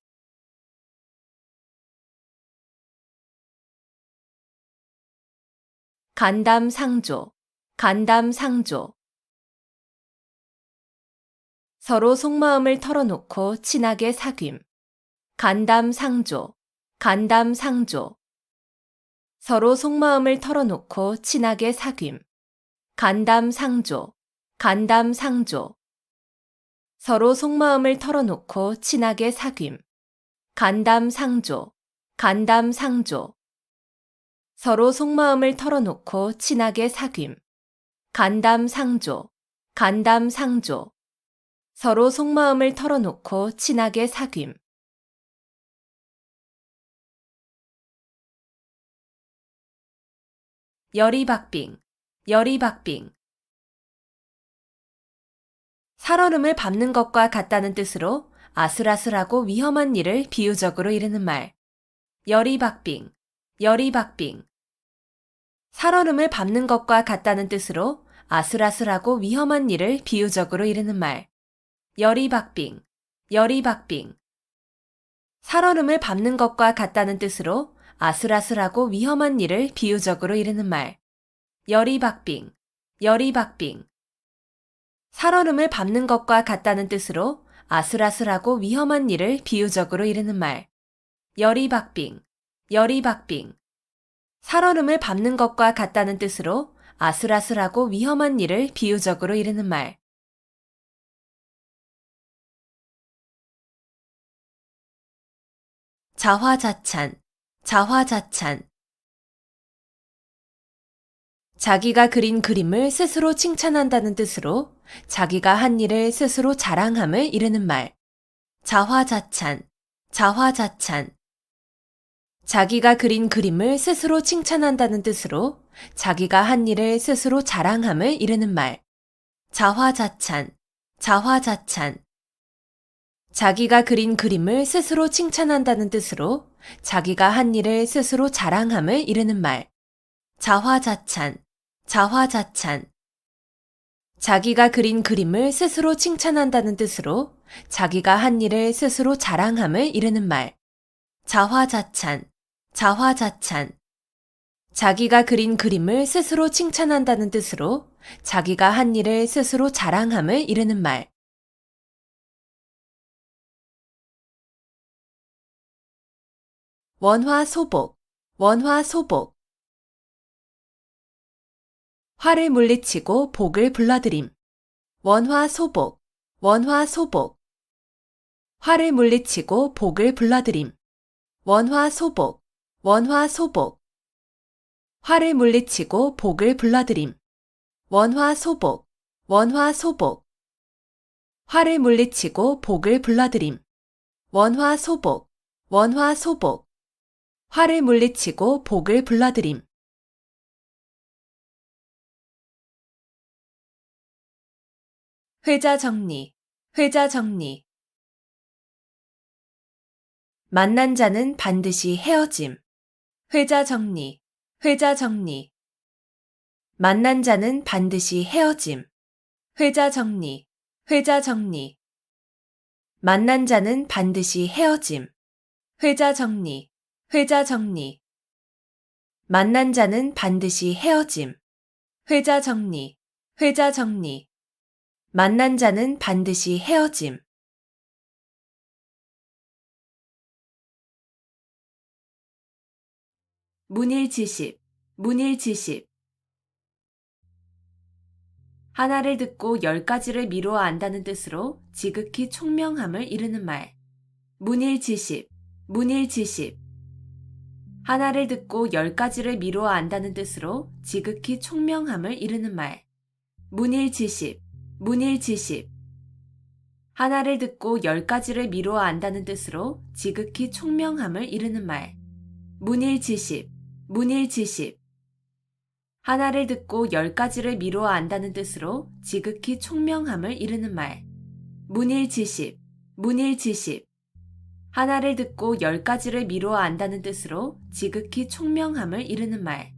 Speaker 2: 간담상조, 간담상조. 서로 속마음을 털어놓고 친하게 사귐. 간담상조, 간담상조. 서로 속마음을 털어놓고 친하게 사귐. 간담상조, 간담상조. 서로 속마음을 털어놓고 친하게 사귐. 간담상조, 간담상조. 서로 속마음을 털어놓고 친하게 사귐. 간담상조, 간담상조. 서로 속마음을 털어놓고 친하게 사귐. 열이박빙, 열이박빙. 살얼음을 밟는 것과 같다는 뜻으로 아슬아슬하고 위험한 일을 비유적으로 이르는 말. 열이박빙, 열이박빙. 살얼음을 밟는 것과 같다는 뜻으로 아슬아슬하고 위험한 일을 비유적으로 이르는 말. 열이박빙, 열이박빙. 살얼음을 밟는 것과 같다는 뜻으로 아슬아슬하고 위험한 일을 비유적으로 이르는 말. 열이박빙, 열이박빙. 살얼음을 밟는 것과 같다는 뜻으로 아슬아슬하고 위험한 일을 비유적으로 이르는 말. 열이박빙, 열이박빙. 살얼음을 밟는 것과 같다는 뜻으로 아슬아슬하고 위험한 일을 비유적으로 이르는 말. 자화자찬, 자화자찬. 자기가 그린 그림을 스스로 칭찬한다는 뜻으로 자기가 한 일을 스스로 자랑함을 이르는 말. 자화자찬, 자화자찬. 자기가 그린 그림을 스스로 칭찬한다는 뜻으로 자기가 한 일을 스스로 자랑함을 이르는 말. 자화자찬, 자화자찬. 자기가 그린 그림을 스스로 칭찬한다는 뜻으로 자기가 한 일을 스스로 자랑함을 이르는 말. 자화자찬, 자화자찬. 자기가 그린 그림을 스스로 칭찬한다는 뜻으로 자기가 한 일을 스스로 자랑함을 이르는 말. 자화자찬, 자화자찬. 자기가 그린 그림을 스스로 칭찬한다는 뜻으로 자기가 한 일을 스스로 자랑함을 이르는 말. 원화소복, 원화소복. 화를 물리치고 복을 불러들임. 원화소복, 원화소복. 화를 물리치고 복을 불러들임. 원화소복, 원화소복. 화를 물리치고 복을 불러들임. 원화소복, 원화소복. 화를 물리치고 복을 불러들임. 원화소복, 원화소복. 화를 물리치고 복을 불러들임. 회자정리, 회자정리. 만난 자는 반드시 헤어짐. 회자정리, 회자정리. 만난 자는 반드시 헤어짐. 회자정리, 회자정리. 만난 자는 반드시 헤어짐. 회자정리, 회자정리. 만난 자는 반드시 헤어짐. 회자정리, 회자정리. 만난 자는 반드시 헤어짐. 문일지십, 문일지십. 하나를 듣고 10가지를 미루어 안다는 뜻으로 지극히 총명함을 이르는 말. 문일지십, 문일지십. 하나를 듣고 10가지를 미루어 안다는 뜻으로 지극히 총명함을 이르는 말. 문일지십, 문일지십. 하나를 듣고 10가지를 미루어 안다는 뜻으로 지극히 총명함을 이르는 말. 문일지십, 문일지십. 하나를 듣고 10가지를 미루어 안다는 뜻으로 지극히 총명함을 이르는 말. 문일지십, 문일지십. 하나를 듣고 10가지를 미루어 안다는 뜻으로 지극히 총명함을 이르는 말.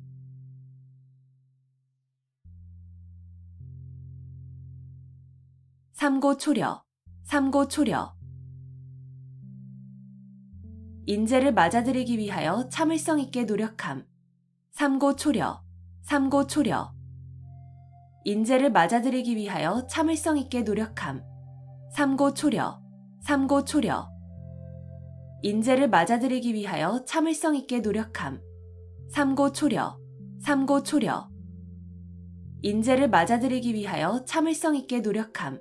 Speaker 2: 삼고초려, 삼고초려. 인재를 맞아들이기 위하여 참을성 있게 노력함. 삼고초려, 삼고초려. 인재를 맞아들이기 위하여 참을성 있게 노력함. 삼고초려, 삼고초려. 인재를 맞아들이기 위하여 참을성 있게 노력함. 삼고초려, 삼고초려. 인재를 맞아들이기 위하여 참을성 있게 노력함.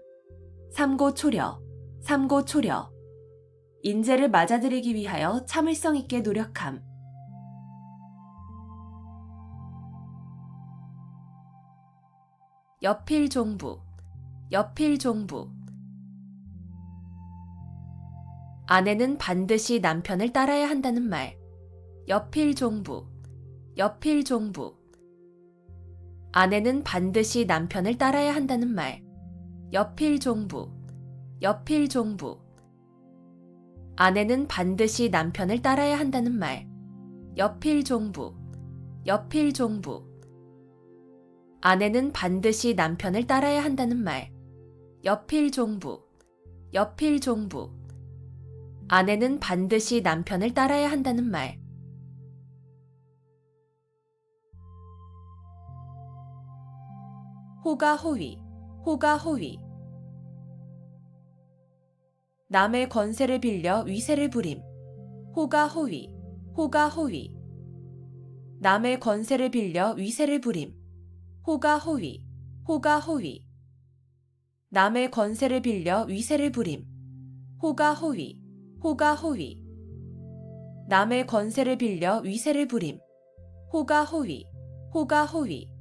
Speaker 2: 삼고초려, 삼고초려. 인재를 맞아들이기 위하여 참을성 있게 노력함. 여필종부, 여필종부. 아내는 반드시 남편을 따라야 한다는 말. 여필종부, 여필종부. 아내는 반드시 남편을 따라야 한다는 말. 여필종부, 여필종부. 아내는 반드시 남편을 따라야 한다는 말. 여필종부, 여필종부. 아내는 반드시 남편을 따라야 한다는 말. 여필종부, 여필종부. 아내는 반드시 남편을 따라야 한다는 말. 호가호위, 호가호위. 남의 권세를 빌려 위세를 부림. 호가호위, 호가호위. 남의 권세를 빌려 위세를 부림. 호가호위, 호가호위. 남의 권세를 빌려 위세를 부림. 호가호위, 호가호위. 남의 권세를 빌려 위세를 부림. 호가호위, 호가호위.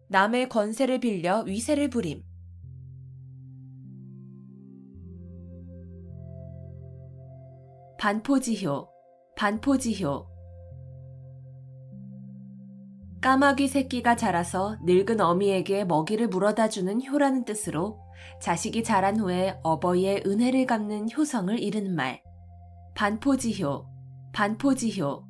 Speaker 2: 남의 권세를 빌려 위세를 부림. 반포지효, 반포지효. 까마귀 새끼가 자라서 늙은 어미에게 먹이를 물어다 주는 효라는 뜻으로 자식이 자란 후에 어버이의 은혜를 갚는 효성을 이르는 말. 반포지효, 반포지효.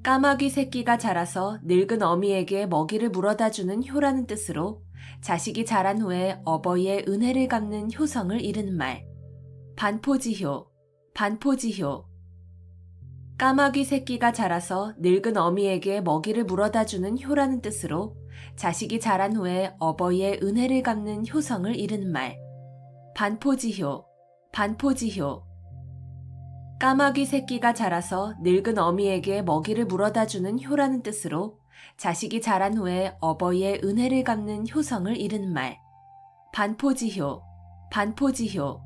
Speaker 2: 까마귀 새끼가 자라서 늙은 어미에게 먹이를 물어다 주는 효라는 뜻으로 자식이 자란 후에 어버이의 은혜를 갚는 효성을 이르는 말. 반포지효, 반포지효. 까마귀 새끼가 자라서 늙은 어미에게 먹이를 물어다 주는 효라는 뜻으로 자식이 자란 후에 어버이의 은혜를 갚는 효성을 이르는 말. 반포지효, 반포지효. 까마귀 새끼가 자라서 늙은 어미에게 먹이를 물어다 주는 효라는 뜻으로 자식이 자란 후에 어버이의 은혜를 갚는 효성을 이르는 말. 반포지효, 반포지효.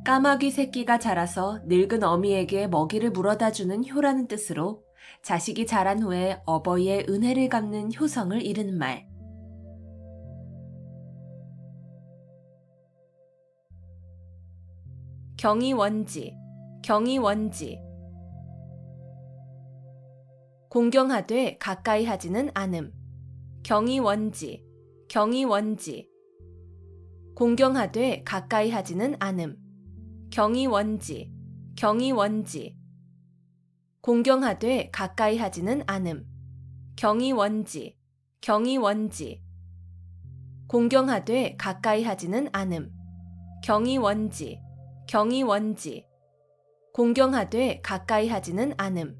Speaker 2: 까마귀 새끼가 자라서 늙은 어미에게 먹이를 물어다 주는 효라는 뜻으로 자식이 자란 후에 어버이의 은혜를 갚는 효성을 이르는 말. 경이원지, 경이원지. 공경하되 가까이 하지는 않음. 경이원지, 경이원지. 공경하되 가까이 하지는 않음. 경이원지, 경이원지. 공경하되 가까이 하지는 않음. 경이원지, 경이원지. 공경하되 가까이 하지는 않음. 경이원지, 경이원지. 공경하되 가까이 하지는 않음.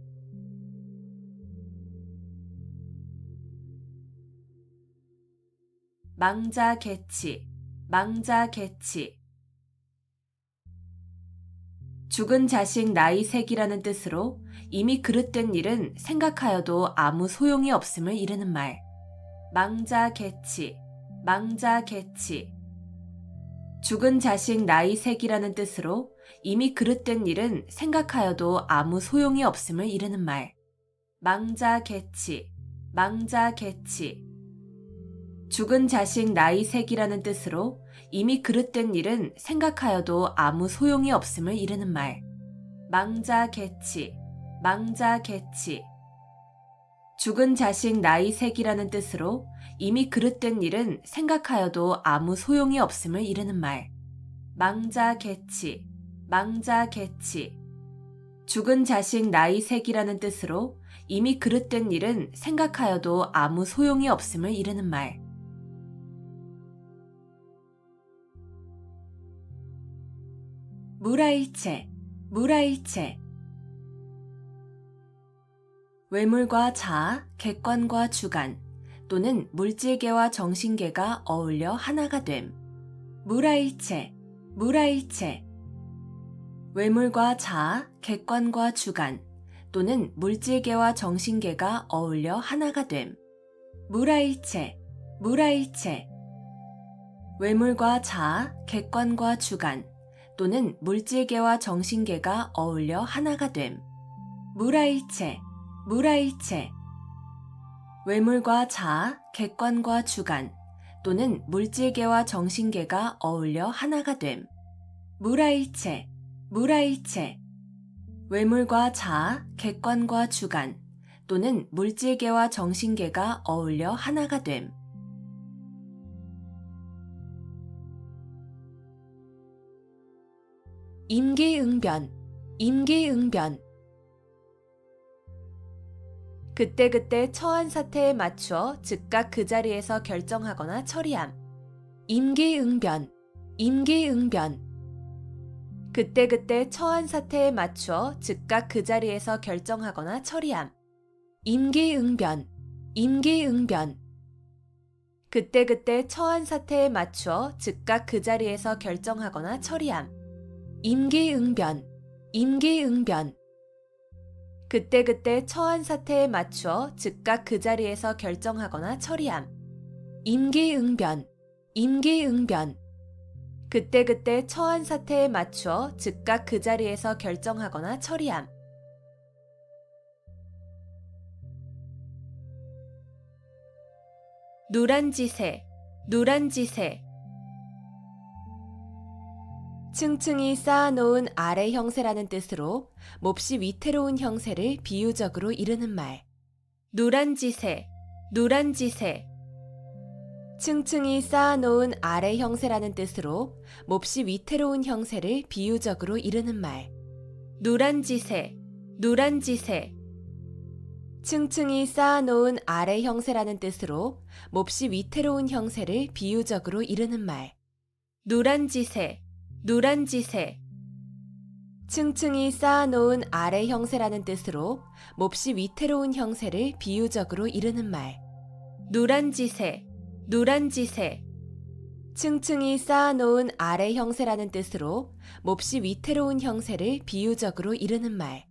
Speaker 2: 망자개치, 망자개치. 죽은 자식 나이 색이라는 뜻으로 이미 그릇된 일은 생각하여도 아무 소용이 없음을 이르는 말. 망자개치, 망자개치. 죽은 자식 나이 색이라는 뜻으로 이미 그릇된 일은 생각하여도 아무 소용이 없음을 이르는 말. 망자개치, 망자개치. 죽은 자식 나이 색이라는 뜻으로 이미 그릇된 일은 생각하여도 아무 소용이 없음을 이르는 말. 망자개치, 망자개치. 죽은 자식 나이 색이라는 뜻으로 이미 그릇된 일은 생각하여도 아무 소용이 없음을 이르는 말. 망자개치, 망자개치. 죽은 자식 나이 색이라는 뜻으로 이미 그릇된 일은 생각하여도 아무 소용이 없음을 이르는 말. 무라일체, 무라일체. 외물과 자아, 객관과 주관, 또는 물질계와 정신계가 어울려 하나가 됨. 무라일체, 무라일체. 외물과 자아, 객관과 주관, 또는 물질계와 정신계가 어울려 하나가 됨. 무라일체, 무라일체. 외물과 자아, 객관과 주관, 또는 물질계와 정신계가 어울려 하나가 됨. 무라일체, 무라일체. 외물과 자아, 객관과 주관, 또는 물질계와 정신계가 어울려 하나가 됨. 무라일체, 무라일체. 외물과 자아, 객관과 주관, 또는 물질계와 정신계가 어울려 하나가 됨. 임기응변, 임기응변. 그때그때 처한 사태에 맞추어 즉각 그 자리에서 결정하거나 처리함. 임기응변, 임기응변. 그때그때 처한 사태에 맞추어 즉각 그 자리에서 결정하거나 처리함. 임기응변, 임기응변. 그때그때 처한 사태에 맞추어 즉각 그 자리에서 결정하거나 처리함. 임기응변, 임기응변. 그때그때 처한 사태에 맞추어 즉각 그 자리에서 결정하거나 처리함. 임기응변, 임기응변. 그때그때 처한 사태에 맞추어 즉각 그 자리에서 결정하거나 처리함. 누란지세, 누란지세. 층층이 쌓아놓은 아래 형세라는 뜻으로 몹시 위태로운 형세를 비유적으로 이르는 말. 누란지세, 누란지세. 층층이 쌓아놓은 아래 형세라는 뜻으로 몹시 위태로운 형세를 비유적으로 이르는 말. 누란지세, 누란지세. 층층이 쌓아놓은 아래 형세라는 뜻으로 몹시 위태로운 형세를 비유적으로 이르는 말. 누란지세, 누란지세. 층층이 쌓아놓은 아래 형세라는 뜻으로 몹시 위태로운 형세를 비유적으로 이르는 말. 누란지세, 누란지세. 층층이 쌓아놓은 아래 형세라는 뜻으로 몹시 위태로운 형세를 비유적으로 이르는 말.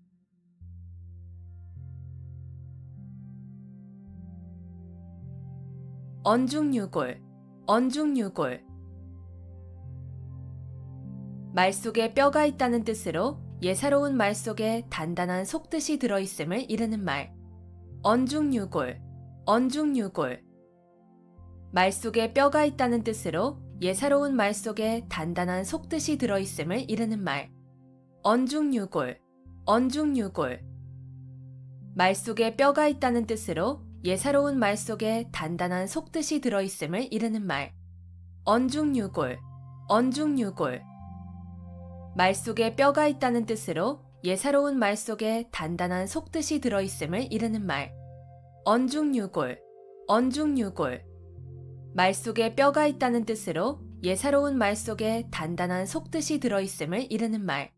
Speaker 2: 언중유골, 언중유골. 말 속에 뼈가 있다는 뜻으로 예사로운 말 속에 단단한 속뜻이 들어있음을 이르는 말. 언중유골, 언중유골. 말 속에 뼈가 있다는 뜻으로 예사로운 말 속에 단단한 속뜻이 들어있음을 이르는 말. 언중유골, 언중유골. 말 속에 뼈가 있다는 뜻으로 예사로운 말 속에 단단한 속뜻이 들어있음을 이르는 말. 언중유골, 언중유골. 말 속에 뼈가 있다는 뜻으로 예사로운 말 속에 단단한 속뜻이 들어있음을 이르는 말. 언중유골, 언중유골. 말 속에 뼈가 있다는 뜻으로 예사로운 말 속에 단단한 속뜻이 들어있음을 이르는 말.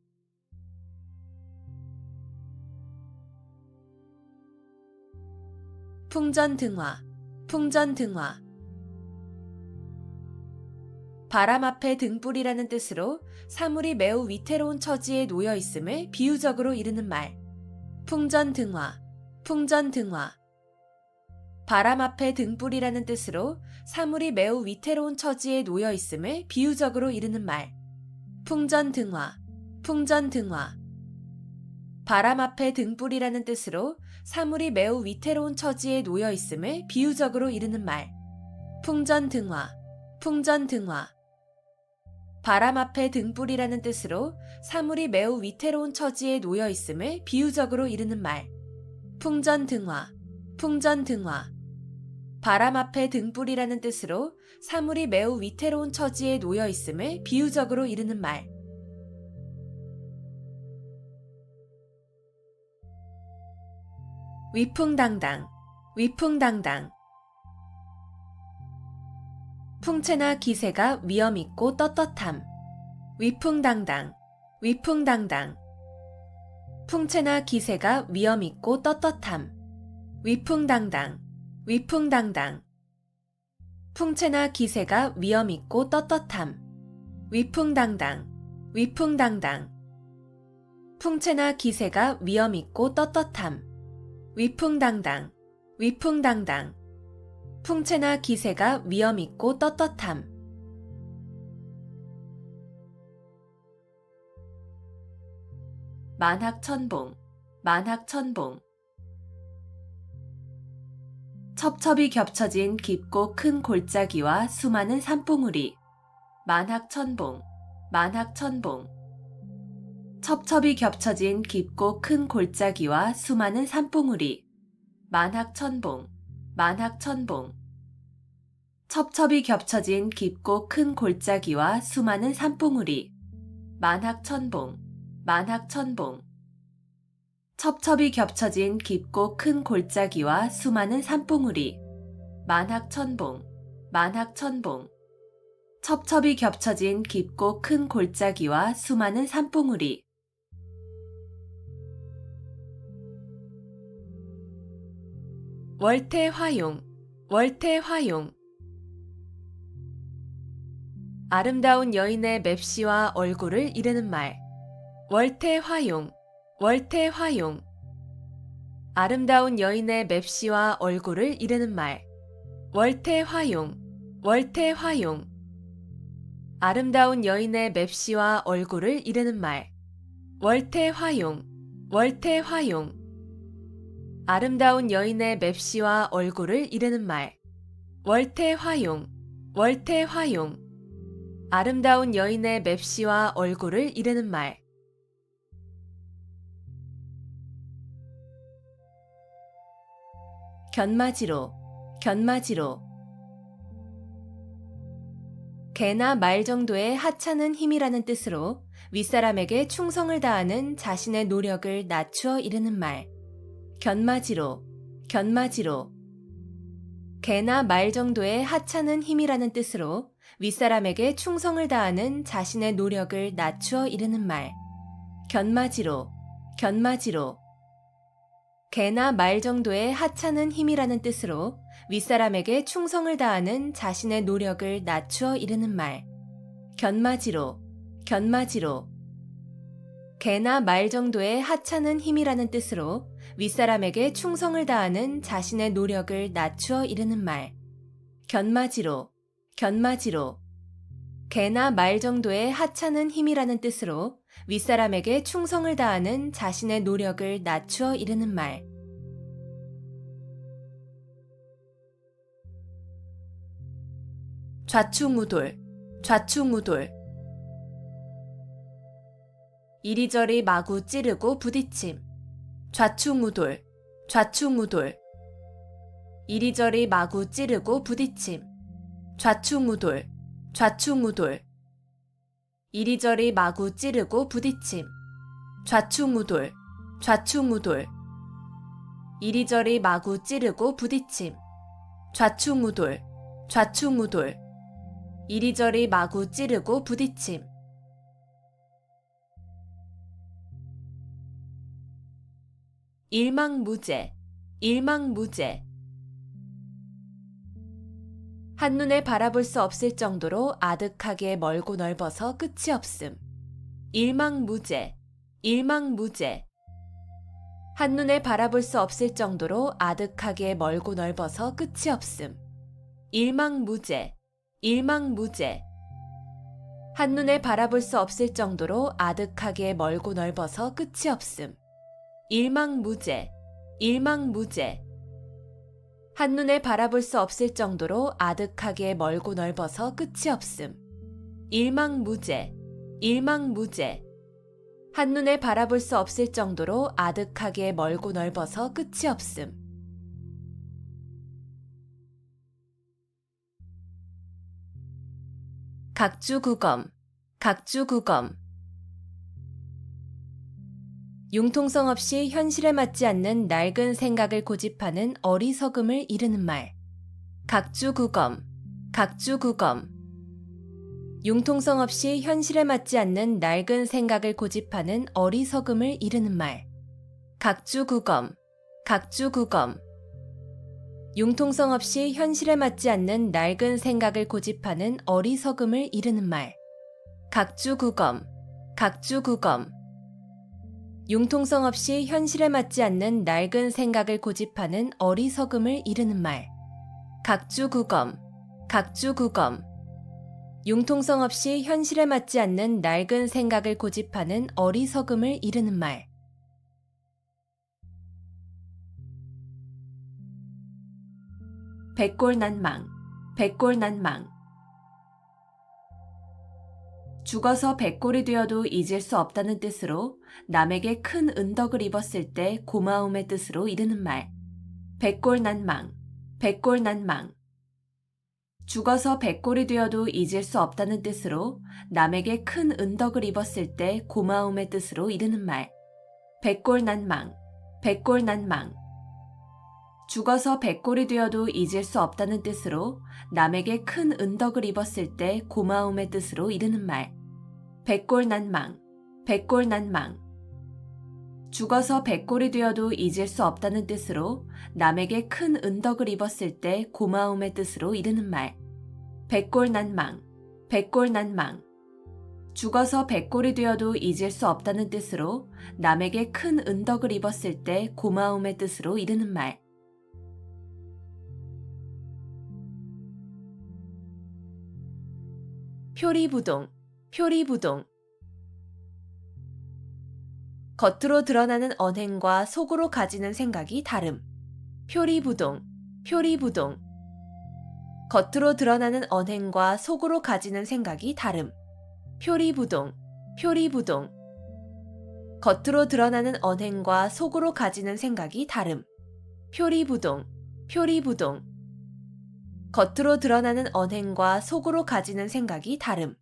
Speaker 2: 풍전등화, 풍전등화. 바람 앞에 등불이라는 뜻으로 사물이 매우 위태로운 처지에 놓여 있음을 비유적으로 이르는 말. 풍전등화, 풍전등화. 바람 앞에 등불이라는 뜻으로 사물이 매우 위태로운 처지에 놓여 있음을 비유적으로 이르는 말. 풍전등화, 풍전등화. 바람 앞에 등불이라는 뜻으로 사물이 매우 위태로운 처지에 놓여 있음을 비유적으로 이르는 말. 풍전등화, 풍전등화. 바람 앞에 등불이라는 뜻으로 사물이 매우 위태로운 처지에 놓여 있음을 비유적으로 이르는 말. 풍전등화, 풍전등화. 바람 앞에 등불이라는 뜻으로 사물이 매우 위태로운 처지에 놓여 있음을 비유적으로 이르는 말. 위풍당당, 위풍당당. 풍채나 기세가 위엄있고 떳떳함. 위풍당당, 위풍당당. 풍채나 기세가 위엄있고 떳떳함. 위풍당당, 위풍당당. 풍채나 기세가 위엄있고 떳떳함. 위풍당당, 위풍당당. 풍채나 기세가 위엄있고 떳떳함. 위풍당당, 위풍당당. 풍채나 기세가 위엄있고 떳떳함. 만학천봉, 만학천봉. 첩첩이 겹쳐진 깊고 큰 골짜기와 수많은 산봉우리. 만학천봉, 만학천봉. 첩첩이 겹쳐진 깊고 큰 골짜기와 수많은 산봉우리. 만학천봉, 만학천봉. 첩첩이 겹쳐진 깊고 큰 골짜기와 수많은 산봉우리. 만학천봉, 만학천봉. 첩첩이 겹쳐진 깊고 큰 골짜기와 수많은 산봉우리. 만학천봉, 만학천봉. 첩첩이 겹쳐진 깊고 큰 골짜기와 수많은 산봉우리. 월태화용, 월태화용. 아름다운 여인의 맵시와 얼굴을 이르는 말. 월태화용, 월태화용. 아름다운 여인의 맵시와 얼굴을 이르는 말. 월태화용, 월태화용. 아름다운 여인의 맵시와 얼굴을 이르는 말. 월태화용, 월태화용. 아름다운 여인의 맵시와 얼굴을 이르는 말. 월태화용, 월태화용. 아름다운 여인의 맵시와 얼굴을 이르는 말. 견마지로, 견마지로. 개나 말 정도의 하찮은 힘이라는 뜻으로 윗사람에게 충성을 다하는 자신의 노력을 낮추어 이르는 말. 견마지로, 견마지로. 개나 말 정도의 하찮은 힘이라는 뜻으로 윗사람에게 충성을 다하는 자신의 노력을 낮추어 이르는 말. 견마지로, 견마지로. 개나 말 정도의 하찮은 힘이라는 뜻으로 윗사람에게 충성을 다하는 자신의 노력을 낮추어 이르는 말. 견마지로, 견마지로. 개나 말 정도의 하찮은 힘이라는 뜻으로 윗사람에게 충성을 다하는 자신의 노력을 낮추어 이르는 말. 견마지로, 견마지로. 개나 말 정도의 하찮은 힘이라는 뜻으로 윗사람에게 충성을 다하는 자신의 노력을 낮추어 이르는 말. 좌충우돌, 좌충우돌. 이리저리 마구 찌르고 부딪힘. 좌충우돌, 좌충우돌. 이리저리 마구 찌르고 부딪힘. 좌충우돌, 좌충우돌. 이리저리 마구 찌르고 부딪힘. 좌충우돌, 좌충우돌. 이리저리 마구 찌르고 부딪힘. 좌충우돌, 좌충우돌. 이리저리 마구 찌르고 부딪힘. 일망무제, 일망무제. 한눈에 바라볼 수 없을 정도로 아득하게 멀고 넓어서 끝이 없음. 일망무제, 일망무제. 한눈에 바라볼 수 없을 정도로 아득하게 멀고 넓어서 끝이 없음. 일망무제, 일망무제. 한눈에 바라볼 수 없을 정도로 아득하게 멀고 넓어서 끝이 없음. 일망무제, 일망무제. 한눈에 바라볼 수 없을 정도로 아득하게 멀고 넓어서 끝이 없음. 일망무제, 일망무제. 한눈에 바라볼 수 없을 정도로 아득하게 멀고 넓어서 끝이 없음. 각주구검, 각주구검. 융통성 없이 현실에 맞지 않는 낡은 생각을 고집하는 어리석음을 이르는 말. 각주구검, 각주구검. 융통성 없이 현실에 맞지 않는 낡은 생각을 고집하는 어리석음을 이르는 말. 각주구검, 각주구검. 융통성 없이 현실에 맞지 않는 낡은 생각을 고집하는 어리석음을 이르는 말. 각주구검, 각주구검. 융통성 없이 현실에 맞지 않는 낡은 생각을 고집하는 어리석음을 이르는 말. 각주구검, 각주구검. 융통성 없이 현실에 맞지 않는 낡은 생각을 고집하는 어리석음을 이르는 말. 백골난망, 백골난망. 죽어서 백골이 되어도 잊을 수 없다는 뜻으로 남에게 큰 은덕을 입었을 때 고마움의 뜻으로 이르는 말. 백골난망, 백골난망. 죽어서 백골이 되어도 잊을 수 없다는 뜻으로 남에게 큰 은덕을 입었을 때 고마움의 뜻으로 이르는 말. 백골난망, 백골난망. 죽어서 백골이 되어도 잊을 수 없다는 뜻으로 남에게 큰 은덕을 입었을 때 고마움의 뜻으로 이르는 말. 백골난망, 백골난망. 죽어서 백골이 되어도 잊을 수 없다는 뜻으로 남에게 큰 은덕을 입었을 때 고마움의 뜻으로 이르는 말. 백골난망, 백골난망. 죽어서 백골이 되어도 잊을 수 없다는 뜻으로 남에게 큰 은덕을 입었을 때 고마움의 뜻으로 이르는 말. 표리부동, 표리부동. 겉으로 드러나는 언행과 속으로 가지는 생각이 다름. 표리부동, 표리부동. 겉으로 드러나는 언행과 속으로 가지는 생각이 다름. 표리부동, 표리부동. 겉으로 드러나는 언행과 속으로 가지는 생각이 다름. 표리부동, 표리부동. 겉으로 드러나는 언행과 속으로 가지는 생각이 다름.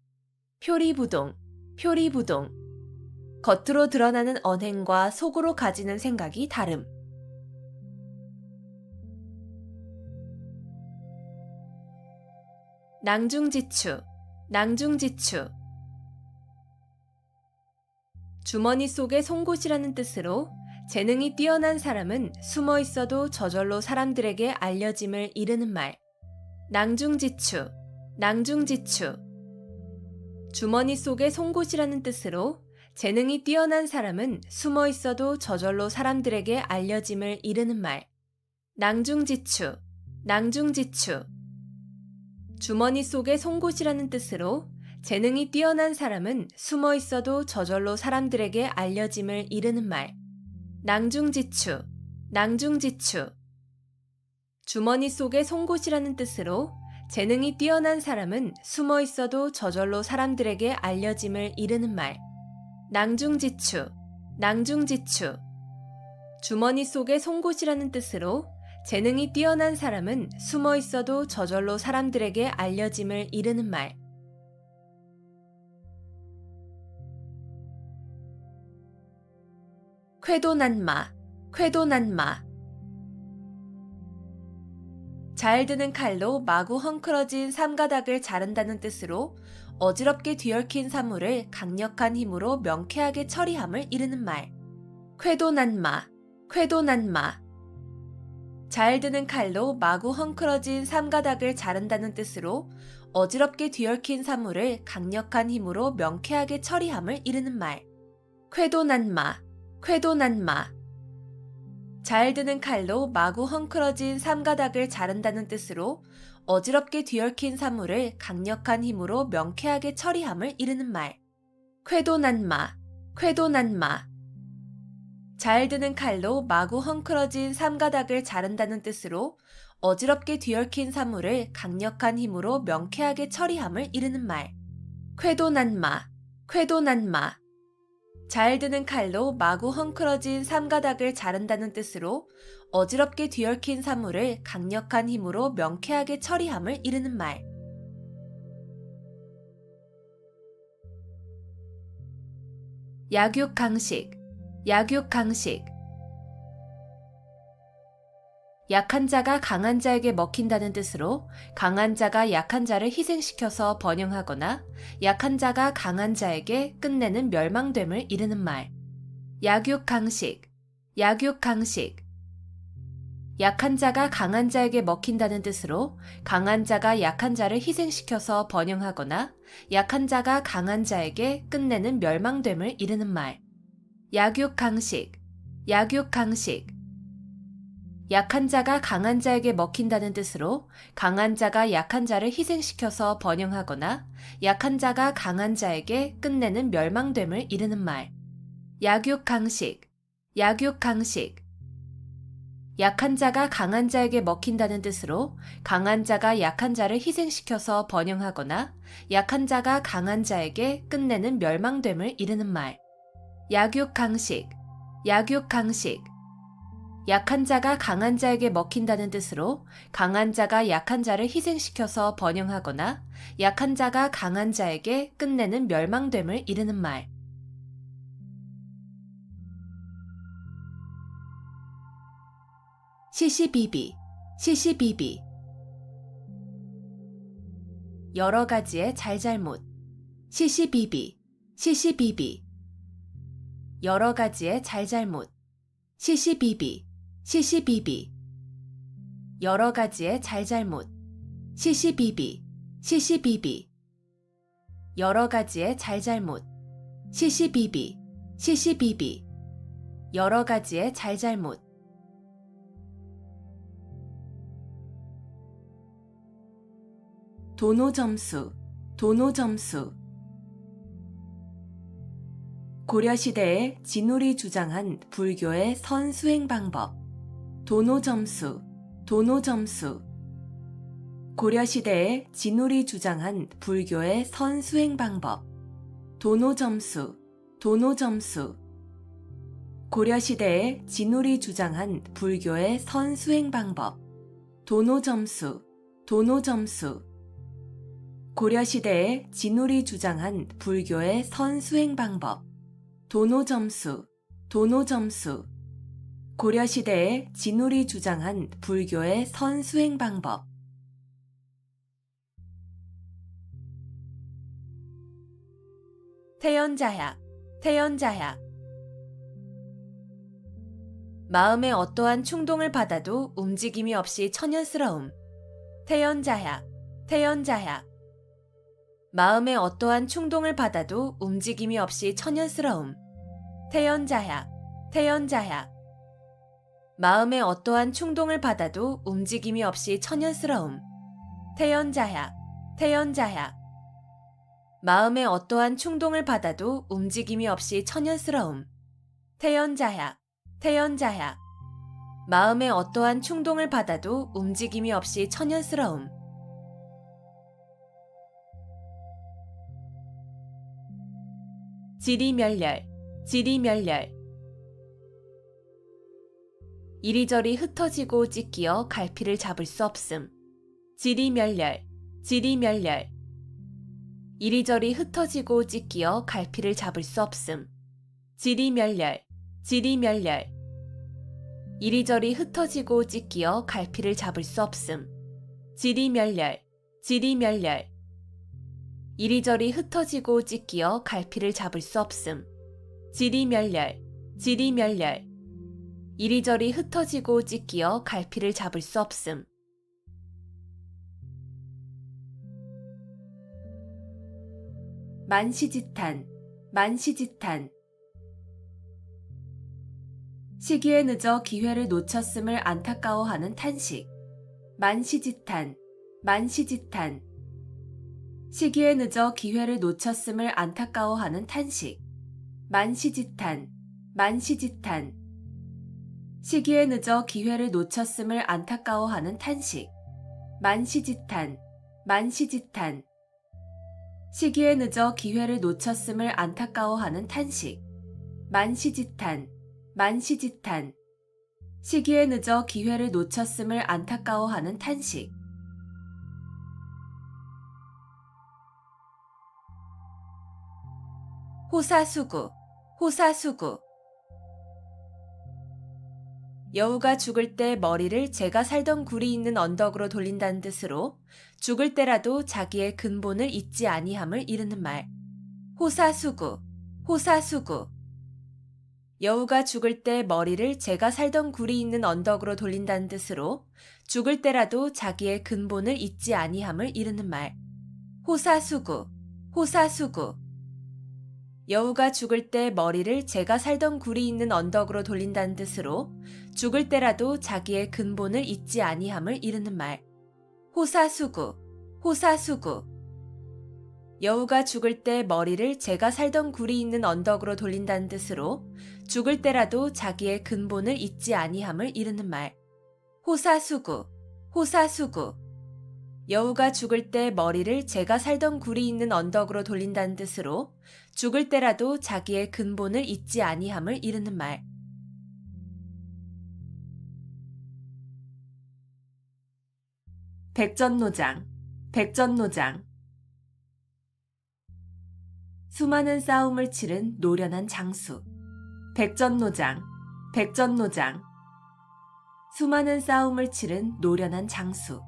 Speaker 2: 표리부동, 표리부동. 겉으로 드러나는 언행과 속으로 가지는 생각이 다름. 낭중지추, 낭중지추. 주머니 속에 송곳이라는 뜻으로 재능이 뛰어난 사람은 숨어 있어도 저절로 사람들에게 알려짐을 이르는 말. 낭중지추, 낭중지추. 주머니 속에 송곳이라는 뜻으로 재능이 뛰어난 사람은 숨어 있어도 저절로 사람들에게 알려짐을 이르는 말. 낭중지추, 낭중지추. 주머니 속에 송곳이라는 뜻으로 재능이 뛰어난 사람은 숨어 있어도 저절로 사람들에게 알려짐을 이르는 말. 낭중지추, 낭중지추. 주머니 속에 송곳이라는 뜻으로 재능이 뛰어난 사람은 숨어 있어도 저절로 사람들에게 알려짐을 이르는 말. 낭중지추, 낭중지추. 주머니 속에 송곳이라는 뜻으로 재능이 뛰어난 사람은 숨어 있어도 저절로 사람들에게 알려짐을 이르는 말. 쾌도난마, 쾌도난마. 잘 드는 칼로 마구 헝클어진 삼가닥을 자른다는 뜻으로 어지럽게 뒤얽힌 사물을 강력한 힘으로 명쾌하게 처리함을 이르는 말. 쾌도난마, 쾌도난마. 잘 드는 칼로 마구 헝클어진 삼가닥을 자른다는 뜻으로 어지럽게 뒤얽힌 사물을 강력한 힘으로 명쾌하게 처리함을 이르는 말. 쾌도난마, 쾌도난마. 잘 드는 칼로 마구 헝클어진 삼가닥을 자른다는 뜻으로 어지럽게 뒤얽힌 사물을 강력한 힘으로 명쾌하게 처리함을 이르는 말. 쾌도난마, 쾌도난마. 잘 드는 칼로 마구 헝클어진 삼가닥을 자른다는 뜻으로 어지럽게 뒤얽힌 사물을 강력한 힘으로 명쾌하게 처리함을 이르는 말. 쾌도난마, 쾌도난마. 잘 드는 칼로 마구 헝클어진 삼가닥을 자른다는 뜻으로 어지럽게 뒤얽힌 사물을 강력한 힘으로 명쾌하게 처리함을 이르는 말. 약육강식, 약육강식. 약한 자가 강한 자에게 먹힌다는 뜻으로 강한 자가 약한 자를 희생시켜서 번영하거나 약한 자가 강한 자에게 끝내는 멸망됨을 이르는 말. 약육강식, 약육강식. 약한 자가 강한 자에게 먹힌다는 뜻으로 강한 자가 약한 자를 희생시켜서 번영하거나 약한 자가 강한 자에게 끝내는 멸망됨을 이르는 말. 약육강식, 약육강식. 약한 자가 강한 자에게 먹힌다는 뜻으로 강한 자가 약한 자를 희생시켜서 번영하거나 약한 자가 강한 자에게 끝내는 멸망됨을 이르는 말. 약육강식, 약육강식. 약한 자가 강한 자에게 먹힌다는 뜻으로 강한 자가 약한 자를 희생시켜서 번영하거나 약한 자가 강한 자에게 끝내는 멸망됨을 이르는 말. 약육강식, 약육강식. 약한 자가 강한 자에게 먹힌다는 뜻으로 강한 자가 약한 자를 희생시켜서 번영하거나 약한 자가 강한 자에게 끝내는 멸망됨을 이르는 말. 시시비비, 시시비비. 여러 가지의 잘잘못. 시시비비, 시시비비. 여러 가지의 잘잘못. 시시비비, 시시비비. 여러 가지의 잘잘못. 시시비비, 시시비비. 여러 가지의 잘잘못. 시시비비, 시시비비. 여러 가지의 잘잘못. 도노점수, 도노점수. 고려시대에 진울이 주장한 불교의 선수행 방법. 도노점수, 도노점수. 고려시대에 진울이 주장한 불교의 선수행 방법. 도노점수, 도노점수. 고려시대에 진울이 주장한 불교의 선수행 방법. 도노점수, 도노점수. 고려시대에 진울이 주장한 불교의 선수행 방법. 도노점수, 도노점수. 고려시대에 진울이 주장한 불교의 선수행 방법. 태연자약, 태연자약. 마음에 어떠한 충동을 받아도 움직임이 없이 천연스러움. 태연자약, 태연자약. 마음에 어떠한 충동을 받아도 움직임이 없이 천연스러움. 태연자약, 태연자약. 마음에 어떠한 충동을 받아도 움직임이 없이 천연스러움. 태연자약, 태연자약. 마음에 어떠한 충동을 받아도 움직임이 없이 천연스러움. 태연자약, 태연자약. 마음에 어떠한 충동을 받아도 움직임이 없이 천연스러움. 지리멸렬, 지리멸렬. 이리저리 흩어지고 찢기어 갈피를 잡을 수 없음. 지리멸렬, 지리멸렬. 이리저리 흩어지고 찢기어 갈피를 잡을 수 없음. 지리멸렬, 지리멸렬. 이리저리 흩어지고 찢기어 갈피를 잡을 수 없음. 지리멸렬, 지리멸렬. 이리저리 흩어지고 찢기어 갈피를 잡을 수 없음. 지리멸렬, 지리멸렬. 이리저리 흩어지고 찢기어 갈피를 잡을 수 없음. 만시지탄, 만시지탄. 시기에 늦어 기회를 놓쳤음을 안타까워하는 탄식. 만시지탄, 만시지탄. 시기에 늦어 기회를 놓쳤음을 안타까워하는 탄식. 만시지탄, 만시지탄. 시기에 늦어 기회를 놓쳤음을 안타까워하는 탄식. 만시지탄, 만시지탄. 시기에 늦어 기회를 놓쳤음을 안타까워하는 탄식. 만시지탄, 만시지탄. 시기에 늦어 기회를 놓쳤음을 안타까워하는 탄식. 호사수구, 호사수구. 여우가 죽을 때 머리를 제가 살던 굴이 있는 언덕으로 돌린다는 뜻으로 죽을 때라도 자기의 근본을 잊지 아니함을 이르는 말. 호사수구, 호사수구. 여우가 죽을 때 머리를 제가 살던 굴이 있는 언덕으로 돌린다는 뜻으로 죽을 때라도 자기의 근본을 잊지 아니함을 이르는 말. 호사수구, 호사수구. 여우가 죽을 때 머리를 제가 살던 굴이 있는 언덕으로 돌린다는 뜻으로 죽을 때라도 자기의 근본을 잊지 아니함을 이르는 말. 호사수구, 호사수구. 여우가 죽을 때 머리를 제가 살던 굴이 있는 언덕으로 돌린다는 뜻으로 죽을 때라도 자기의 근본을 잊지 아니함을 이르는 말. 호사수구, 호사수구. 여우가 죽을 때 머리를 제가 살던 굴이 있는 언덕으로 돌린다는 뜻으로 죽을 때라도 자기의 근본을 잊지 아니함을 이르는 말. 백전노장, 백전노장. 수많은 싸움을 치른 노련한 장수. 백전노장, 백전노장. 수많은 싸움을 치른 노련한 장수.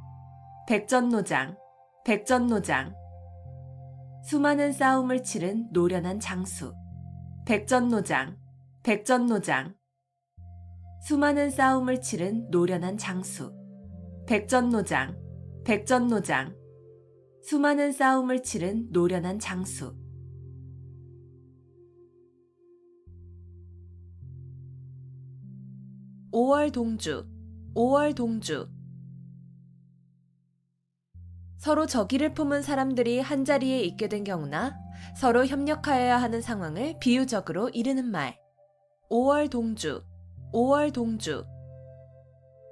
Speaker 2: 백전노장, 백전노장. 수많은 싸움을 치른 노련한 장수. 백전노장, 백전노장. 수많은 싸움을 치른 노련한 장수. 백전노장, 백전노장. 수많은 싸움을 치른 노련한 장수. 오월동주, 오월동주. 서로 적의를 품은 사람들이 한자리에 있게 된 경우나 서로 협력하여야 하는 상황을 비유적으로 이르는 말. 오월동주, 오월동주.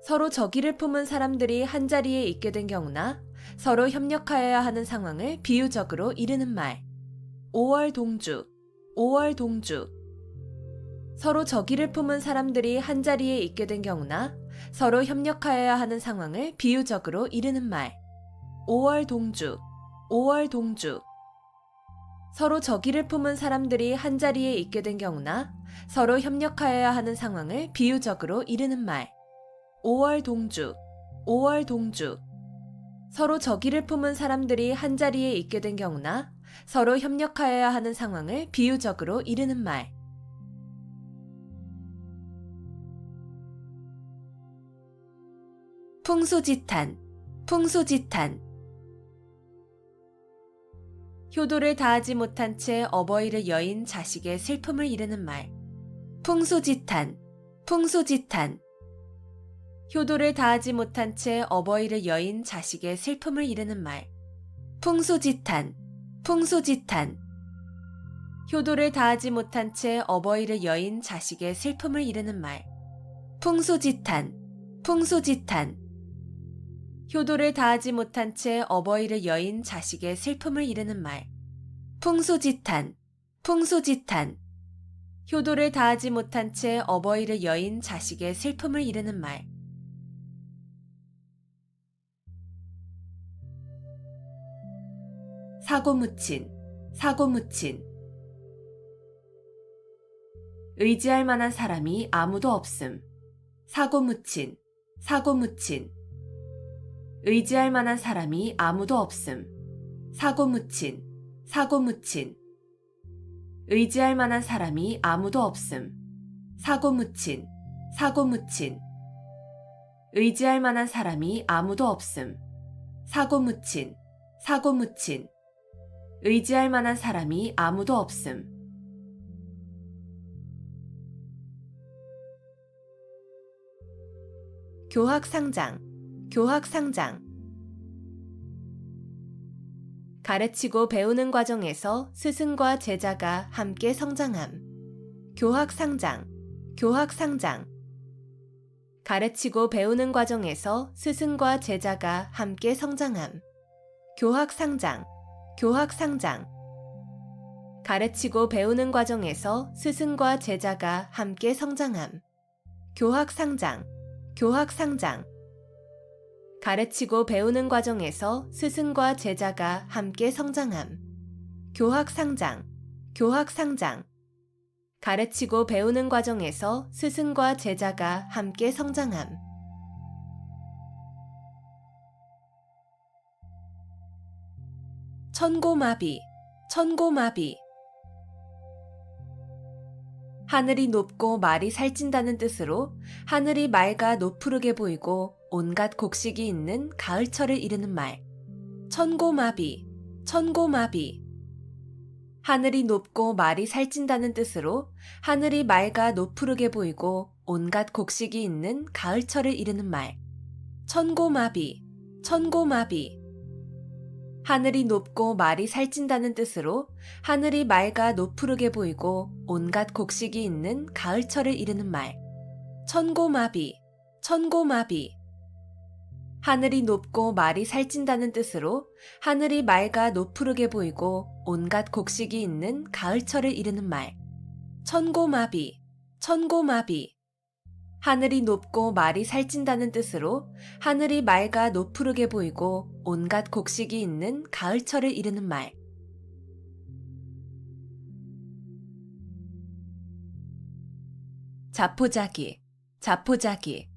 Speaker 2: 서로 적의를 품은 사람들이 한자리에 있게 된 경우나 서로 협력하여야 하는 상황을 비유적으로 이르는 말. 오월동주, 오월동주. 서로 적의를 품은 사람들이 한자리에 있게 된 경우나 서로 협력하여야 하는 상황을 비유적으로 이르는 말. 오월동주, 오월동주. 서로 적의를 품은 사람들이 한자리에 있게 된 경우나 서로 협력하여야 하는 상황을 비유적으로 이르는 말. 오월동주, 오월동주. 서로 적의를 품은 사람들이 한자리에 있게 된 경우나 서로 협력하여야 하는 상황을 비유적으로 이르는 말. 풍수지탄, 풍수지탄. 효도를 다하지 못한 채 어버이를 여인 자식의 슬픔을 이르는 말. 풍수지탄, 풍수지탄. 효도를 다하지 못한 채 어버이를 여인 자식의 슬픔을 이르는 말. 풍수지탄, 풍수지탄. 효도를 다하지 못한 채 어버이를 여인 자식의 슬픔을 이르는 말. 풍수지탄, 풍수지탄. 효도를 다하지 못한 채 어버이를 여인 자식의 슬픔을 이르는 말. 풍수지탄, 풍수지탄. 효도를 다하지 못한 채 어버이를 여인 자식의 슬픔을 이르는 말. 사고묻힌, 사고묻힌. 의지할 만한 사람이 아무도 없음. 사고묻힌, 사고묻힌. 의지할 만한 사람이 아무도 없음. 사고묻힌, 사고묻힌. 의지할 만한 사람이 아무도 없음. 사고묻힌, 사고묻힌. 의지할 만한 사람이 아무도 없음. 사고묻힌, 사고묻힌. 의지할 만한 사람이 아무도 없음. 교학상장, 교학상장. 가르치고 배우는 과정에서 스승과 제자가 함께 성장함. 교학상장, 교학상장. 가르치고 배우는 과정에서 스승과 제자가 함께 성장함. 교학상장, 교학상장. 가르치고 배우는 과정에서 스승과 제자가 함께 성장함. 교학상장, 교학상장. 가르치고 배우는 과정에서 스승과 제자가 함께 성장함. 교학상장, 교학상장. 가르치고 배우는 과정에서 스승과 제자가 함께 성장함. 천고마비, 천고마비. 하늘이 높고 말이 살찐다는 뜻으로 하늘이 맑아 노푸르게 보이고 온갖 곡식이 있는 가을철을 이르는 말. 천고마비, 천고마비. 하늘이 높고 말이 살찐다는 뜻으로 하늘이 맑아 노푸르게 보이고 온갖 곡식이 있는 가을철을 이르는 말. 천고마비, 천고마비. 하늘이 높고 말이 살찐다는 뜻으로 하늘이 맑아 노푸르게 보이고 온갖 곡식이 있는 가을철을 이르는 말. 천고마비, 천고마비. 하늘이 높고 말이 살찐다는 뜻으로 하늘이 맑아 노푸르게 보이고 온갖 곡식이 있는 가을철을 이르는 말. 천고마비, 천고마비. 하늘이 높고 말이 살찐다는 뜻으로 하늘이 맑아 노푸르게 보이고 온갖 곡식이 있는 가을철을 이르는 말. 자포자기, 자포자기.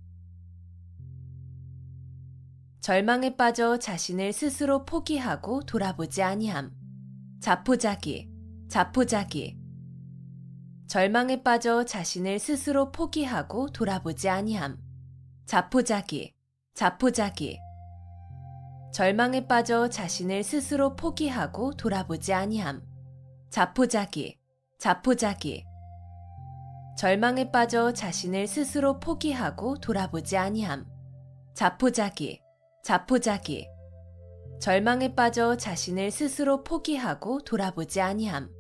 Speaker 2: 절망에 빠져 자신을 스스로 포기하고 돌아보지 아니함. 자포자기, 자포자기. 절망에 빠져 자신을 스스로 포기하고 돌아보지 아니함. 자포자기, 자포자기. 절망에 빠져 자신을 스스로 포기하고 돌아보지 아니함. 자포자기, 자포자기. 절망에 빠져 자신을 스스로 포기하고 돌아보지 아니함. 자포자기, 자포자기. 절망에 빠져 자신을 스스로 포기하고 돌아보지 아니함.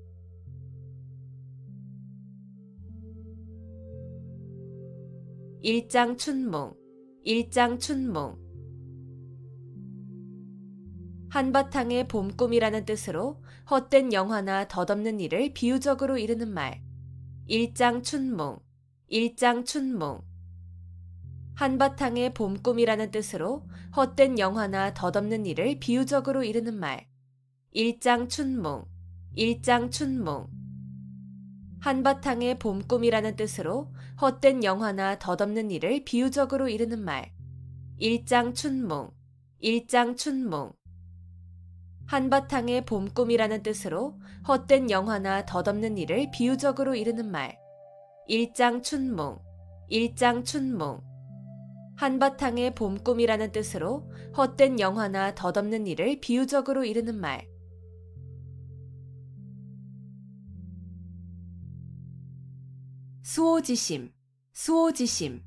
Speaker 2: 일장춘몽, 일장춘몽. 한바탕의 봄꿈이라는 뜻으로 헛된 영화나 덧없는 일을 비유적으로 이르는 말. 일장춘몽, 일장춘몽. 한바탕의 봄꿈이라는 뜻으로 헛된 영화나 덧없는 일을 비유적으로 이르는 말. 일장춘몽, 일장춘몽. 한바탕의 봄꿈이라는 뜻으로 헛된 영화나 덧없는 일을 비유적으로 이르는 말. 일장춘몽, 일장춘몽. 한바탕의 봄꿈이라는 뜻으로 헛된 영화나 덧없는 일을 비유적으로 이르는 말. 일장춘몽, 일장춘몽. 한바탕의 봄꿈이라는 뜻으로 헛된 영화나 덧없는 일을 비유적으로 이르는 말. 수오지심, 수오지심.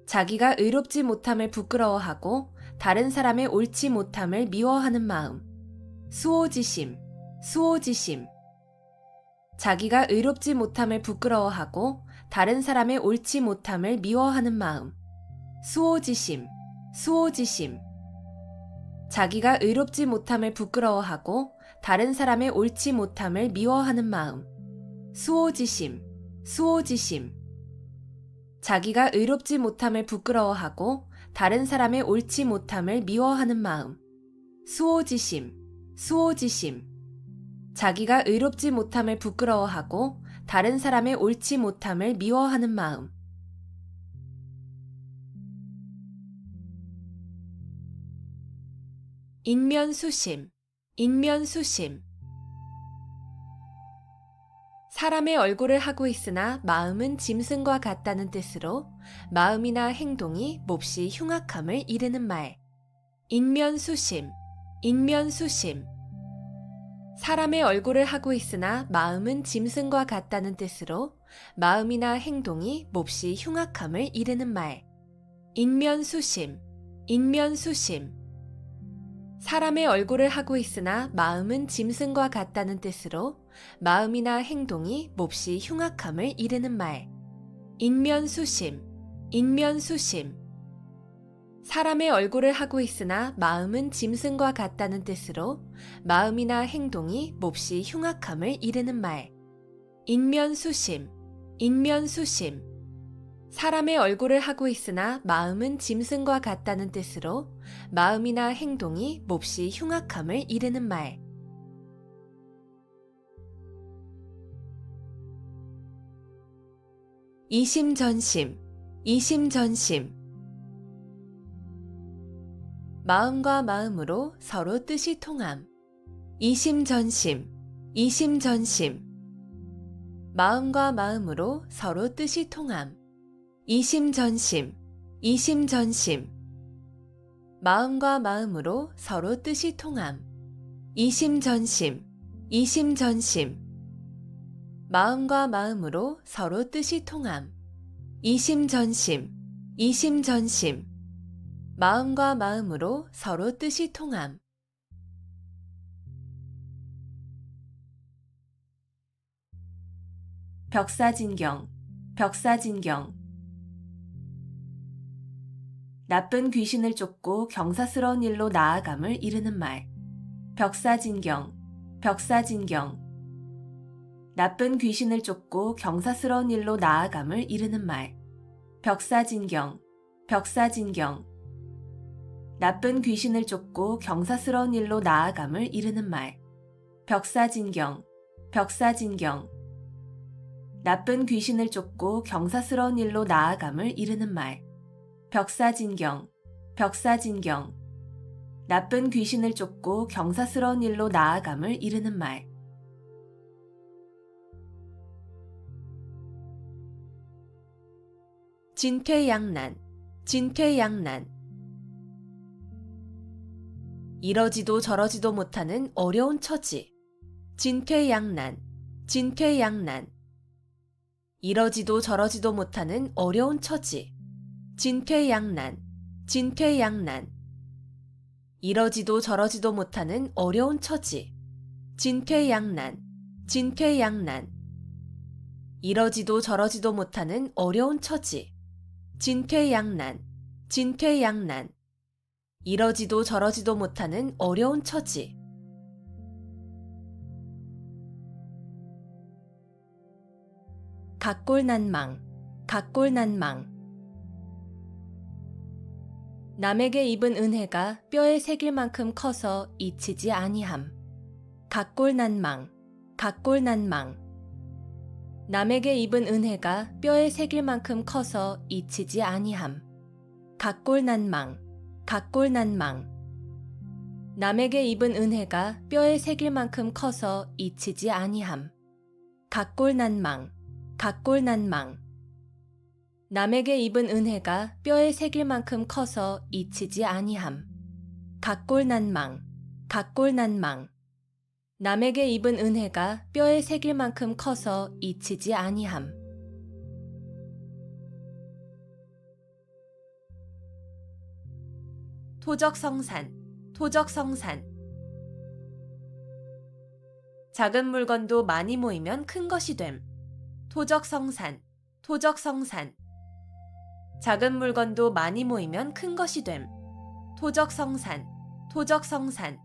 Speaker 2: 자기가 의롭지 못함을 부끄러워하고 다른 사람의 옳지 못함을 미워하는 마음. 수오지심, 수오지심. 자기가 의롭지 못함을 부끄러워하고 다른 사람의 옳지 못함을 미워하는 마음. 수오지심, 수오지심. 자기가 의롭지 못함을 부끄러워하고 다른 사람의 옳지 못함을 미워하는 마음. 수오지심, 수오지심. 자기가 의롭지 못함을 부끄러워하고 다른 사람의 옳지 못함을 미워하는 마음. 수오지심, 수오지심. 자기가 의롭지 못함을 부끄러워하고 다른 사람의 옳지 못함을 미워하는 마음. 인면수심, 인면수심. 사람의 얼굴을 하고 있으나 마음은 짐승과 같다는 뜻으로 마음이나 행동이 몹시 흉악함을 이르는 말. 인면수심, 인면수심. 사람의 얼굴을 하고 있으나 마음은 짐승과 같다는 뜻으로 마음이나 행동이 몹시 흉악함을 이르는 말. 인면수심, 인면수심. 사람의 얼굴을 하고 있으나 마음은 짐승과 같다는 뜻으로 마음이나 행동이 몹시 흉악함을 이르는 말. 인면수심, 인면수심. 사람의 얼굴을 하고 있으나 마음은 짐승과 같다는 뜻으로 마음이나 행동이 몹시 흉악함을 이르는 말. 인면수심, 인면수심. 사람의 얼굴을 하고 있으나 마음은 짐승과 같다는 뜻으로 마음이나 행동이 몹시 흉악함을 이르는 말. 이심전심, 이심전심. 마음과 마음으로 서로 뜻이 통함. 이심전심, 이심전심. 마음과 마음으로 서로 뜻이 통함. 이심전심, 이심전심. 마음과 마음으로 서로 뜻이 통함. 이심전심, 이심전심. 마음과 마음으로 서로 뜻이 통함. 이심전심, 이심전심. 마음과 마음으로 서로 뜻이 통함. 벽사진경, 벽사진경. 나쁜 귀신을 쫓고 경사스러운 일로 나아감을 이르는 말. 벽사진경, 벽사진경. 나쁜 귀신을 쫓고 경사스러운 일로 나아감을 이르는 말. 벽사진경, 벽사진경. 나쁜 귀신을 쫓고 경사스러운 일로 나아감을 이르는 말. 벽사진경, 벽사진경. 나쁜 귀신을 쫓고 경사스러운 일로 나아감을 이르는 말. 벽사진경, 벽사진경. 나쁜 귀신을 쫓고 경사스러운 일로 나아감을 이르는 말. 진퇴양난, 진퇴양난. 이러지도 저러지도 못하는 어려운 처지. 진퇴양난, 진퇴양난. 이러지도 저러지도 못하는 어려운 처지. 진퇴양난, 진퇴양난. 이러지도 저러지도 못하는 어려운 처지. 진퇴양난, 진퇴양난. 이러지도 저러지도 못하는 어려운 처지. 진퇴양난, 진퇴양난. 이러지도 저러지도 못하는 어려운 처지. 각골난망, 각골난망. 남에게 입은 은혜가 뼈에 새길 만큼 커서 잊히지 아니함. 각골난망, 각골난망. 남에게 입은 은혜가 뼈에 새길 만큼 커서 잊히지 아니함. 각골난망, 각골난망. 남에게 입은 은혜가 뼈에 새길 만큼 커서 잊히지 아니함. 각골난망, 각골난망. 남에게 입은 은혜가 뼈에 새길 만큼 커서 잊히지 아니함. 각골난망, 각골난망. 남에게 입은 은혜가 뼈에 새길 만큼 커서 잊히지 아니함. 토적성산, 토적성산. 작은 물건도 많이 모이면 큰 것이 됨. 토적성산, 토적성산. 작은 물건도 많이 모이면 큰 것이 됨. 토적성산, 토적성산.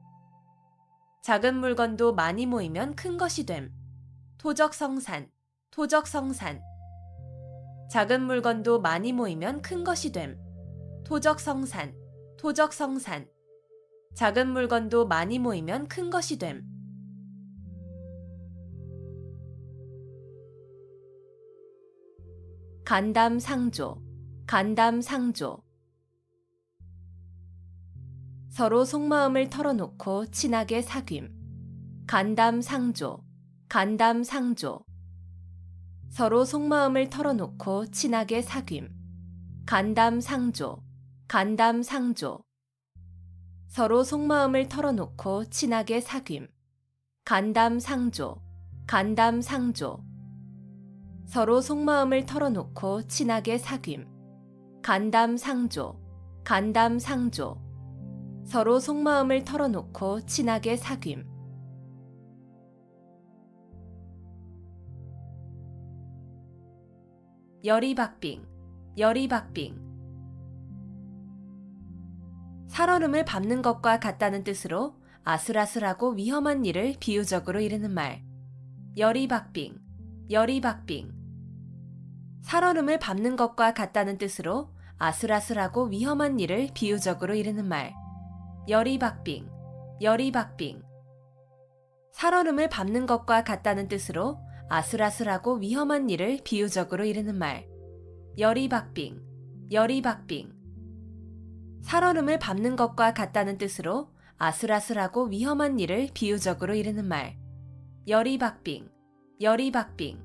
Speaker 2: 작은 물건도 많이 모이면 큰 것이 됨. 토적성산, 토적성산. 작은 물건도 많이 모이면 큰 것이 됨. 토적성산, 토적성산. 작은 물건도 많이 모이면 큰 것이 됨. 간담상조, 간담상조. 서로 속마음을 털어놓고 친하게 사귐. 간담상조, 간담상조. 서로 속마음을 털어놓고 친하게 사귐. 간담상조, 간담상조. 서로 속마음을 털어놓고 친하게 사귐. 간담상조, 간담상조. 서로 속마음을 털어놓고 친하게 사귐. 간담상조, 간담상조. 서로 속마음을 털어놓고 친하게 사귐. 열이박빙, 열이박빙. 살얼음을 밟는 것과 같다는 뜻으로 아슬아슬하고 위험한 일을 비유적으로 이르는 말. 열이박빙, 열이박빙. 살얼음을 밟는 것과 같다는 뜻으로 아슬아슬하고 위험한 일을 비유적으로 이르는 말. 열이박빙, 열이박빙. 살얼음을 밟는 것과 같다는 뜻으로 아슬아슬하고 위험한 일을 비유적으로 이르는 말. 열이박빙, 열이박빙. 살얼음을 밟는 것과 같다는 뜻으로 아슬아슬하고 위험한 일을 비유적으로 이르는 말. 열이박빙, 열이박빙.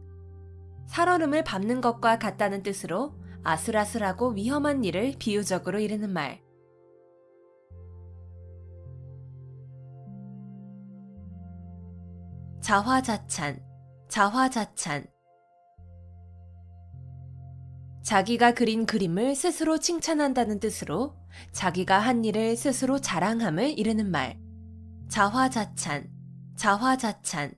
Speaker 2: 살얼음을 밟는 것과 같다는 뜻으로 아슬아슬하고 위험한 일을 비유적으로 이르는 말. 자화자찬, 자화자찬. 자기가 그린 그림을 스스로 칭찬한다는 뜻으로 자기가 한 일을 스스로 자랑함을 이르는 말. 자화자찬, 자화자찬.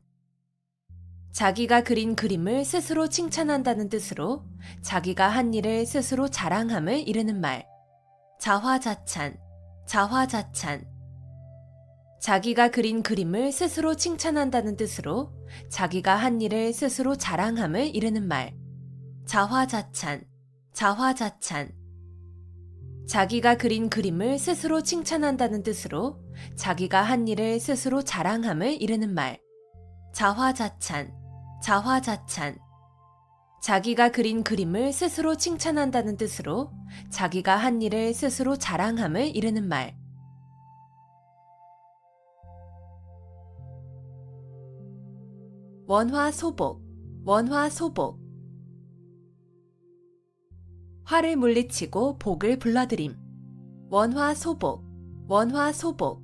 Speaker 2: 자기가 그린 그림을 스스로 칭찬한다는 뜻으로 자기가 한 일을 스스로 자랑함을 이르는 말. 자화자찬, 자화자찬. 자기가 그린 그림을 스스로 칭찬한다는 뜻으로 자기가 한 일을 스스로 자랑함을 이르는 말. 자화자찬, 자화자찬. 자기가 그린 그림을 스스로 칭찬한다는 뜻으로 자기가 한 일을 스스로 자랑함을 이르는 말. 자화자찬, 자화자찬. 자기가 그린 그림을 스스로 칭찬한다는 뜻으로 자기가 한 일을 스스로 자랑함을 이르는 말. 원화소복, 원화소복. 화를 물리치고 복을 불러들임. 원화소복, 원화소복.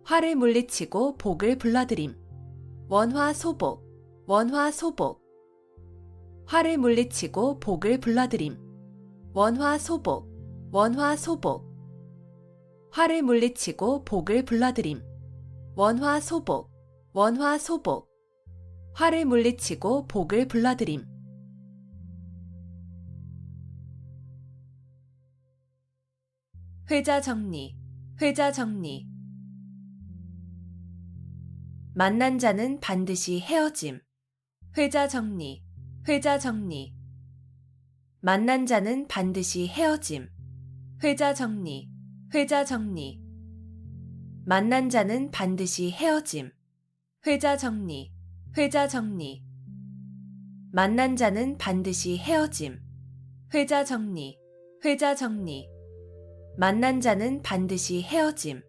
Speaker 2: 화를 물리치고 복을 불러들임. 원화소복, 원화소복. 화를 물리치고 복을 불러들임. 원화소복, 원화소복. 화를 물리치고 복을 불러들임. 원화소복, 원화소복. 화를 물리치고 복을 불러들임. 회자정리, 회자정리. 만난 자는 반드시 헤어짐. 회자정리, 회자정리. 만난 자는 반드시 헤어짐. 회자정리, 회자정리. 만난 자는 반드시 헤어짐. 회자정리, 회자정리. 만난 자는 반드시 헤어짐. 회자정리, 회자정리. 만난 자는 반드시 헤어짐.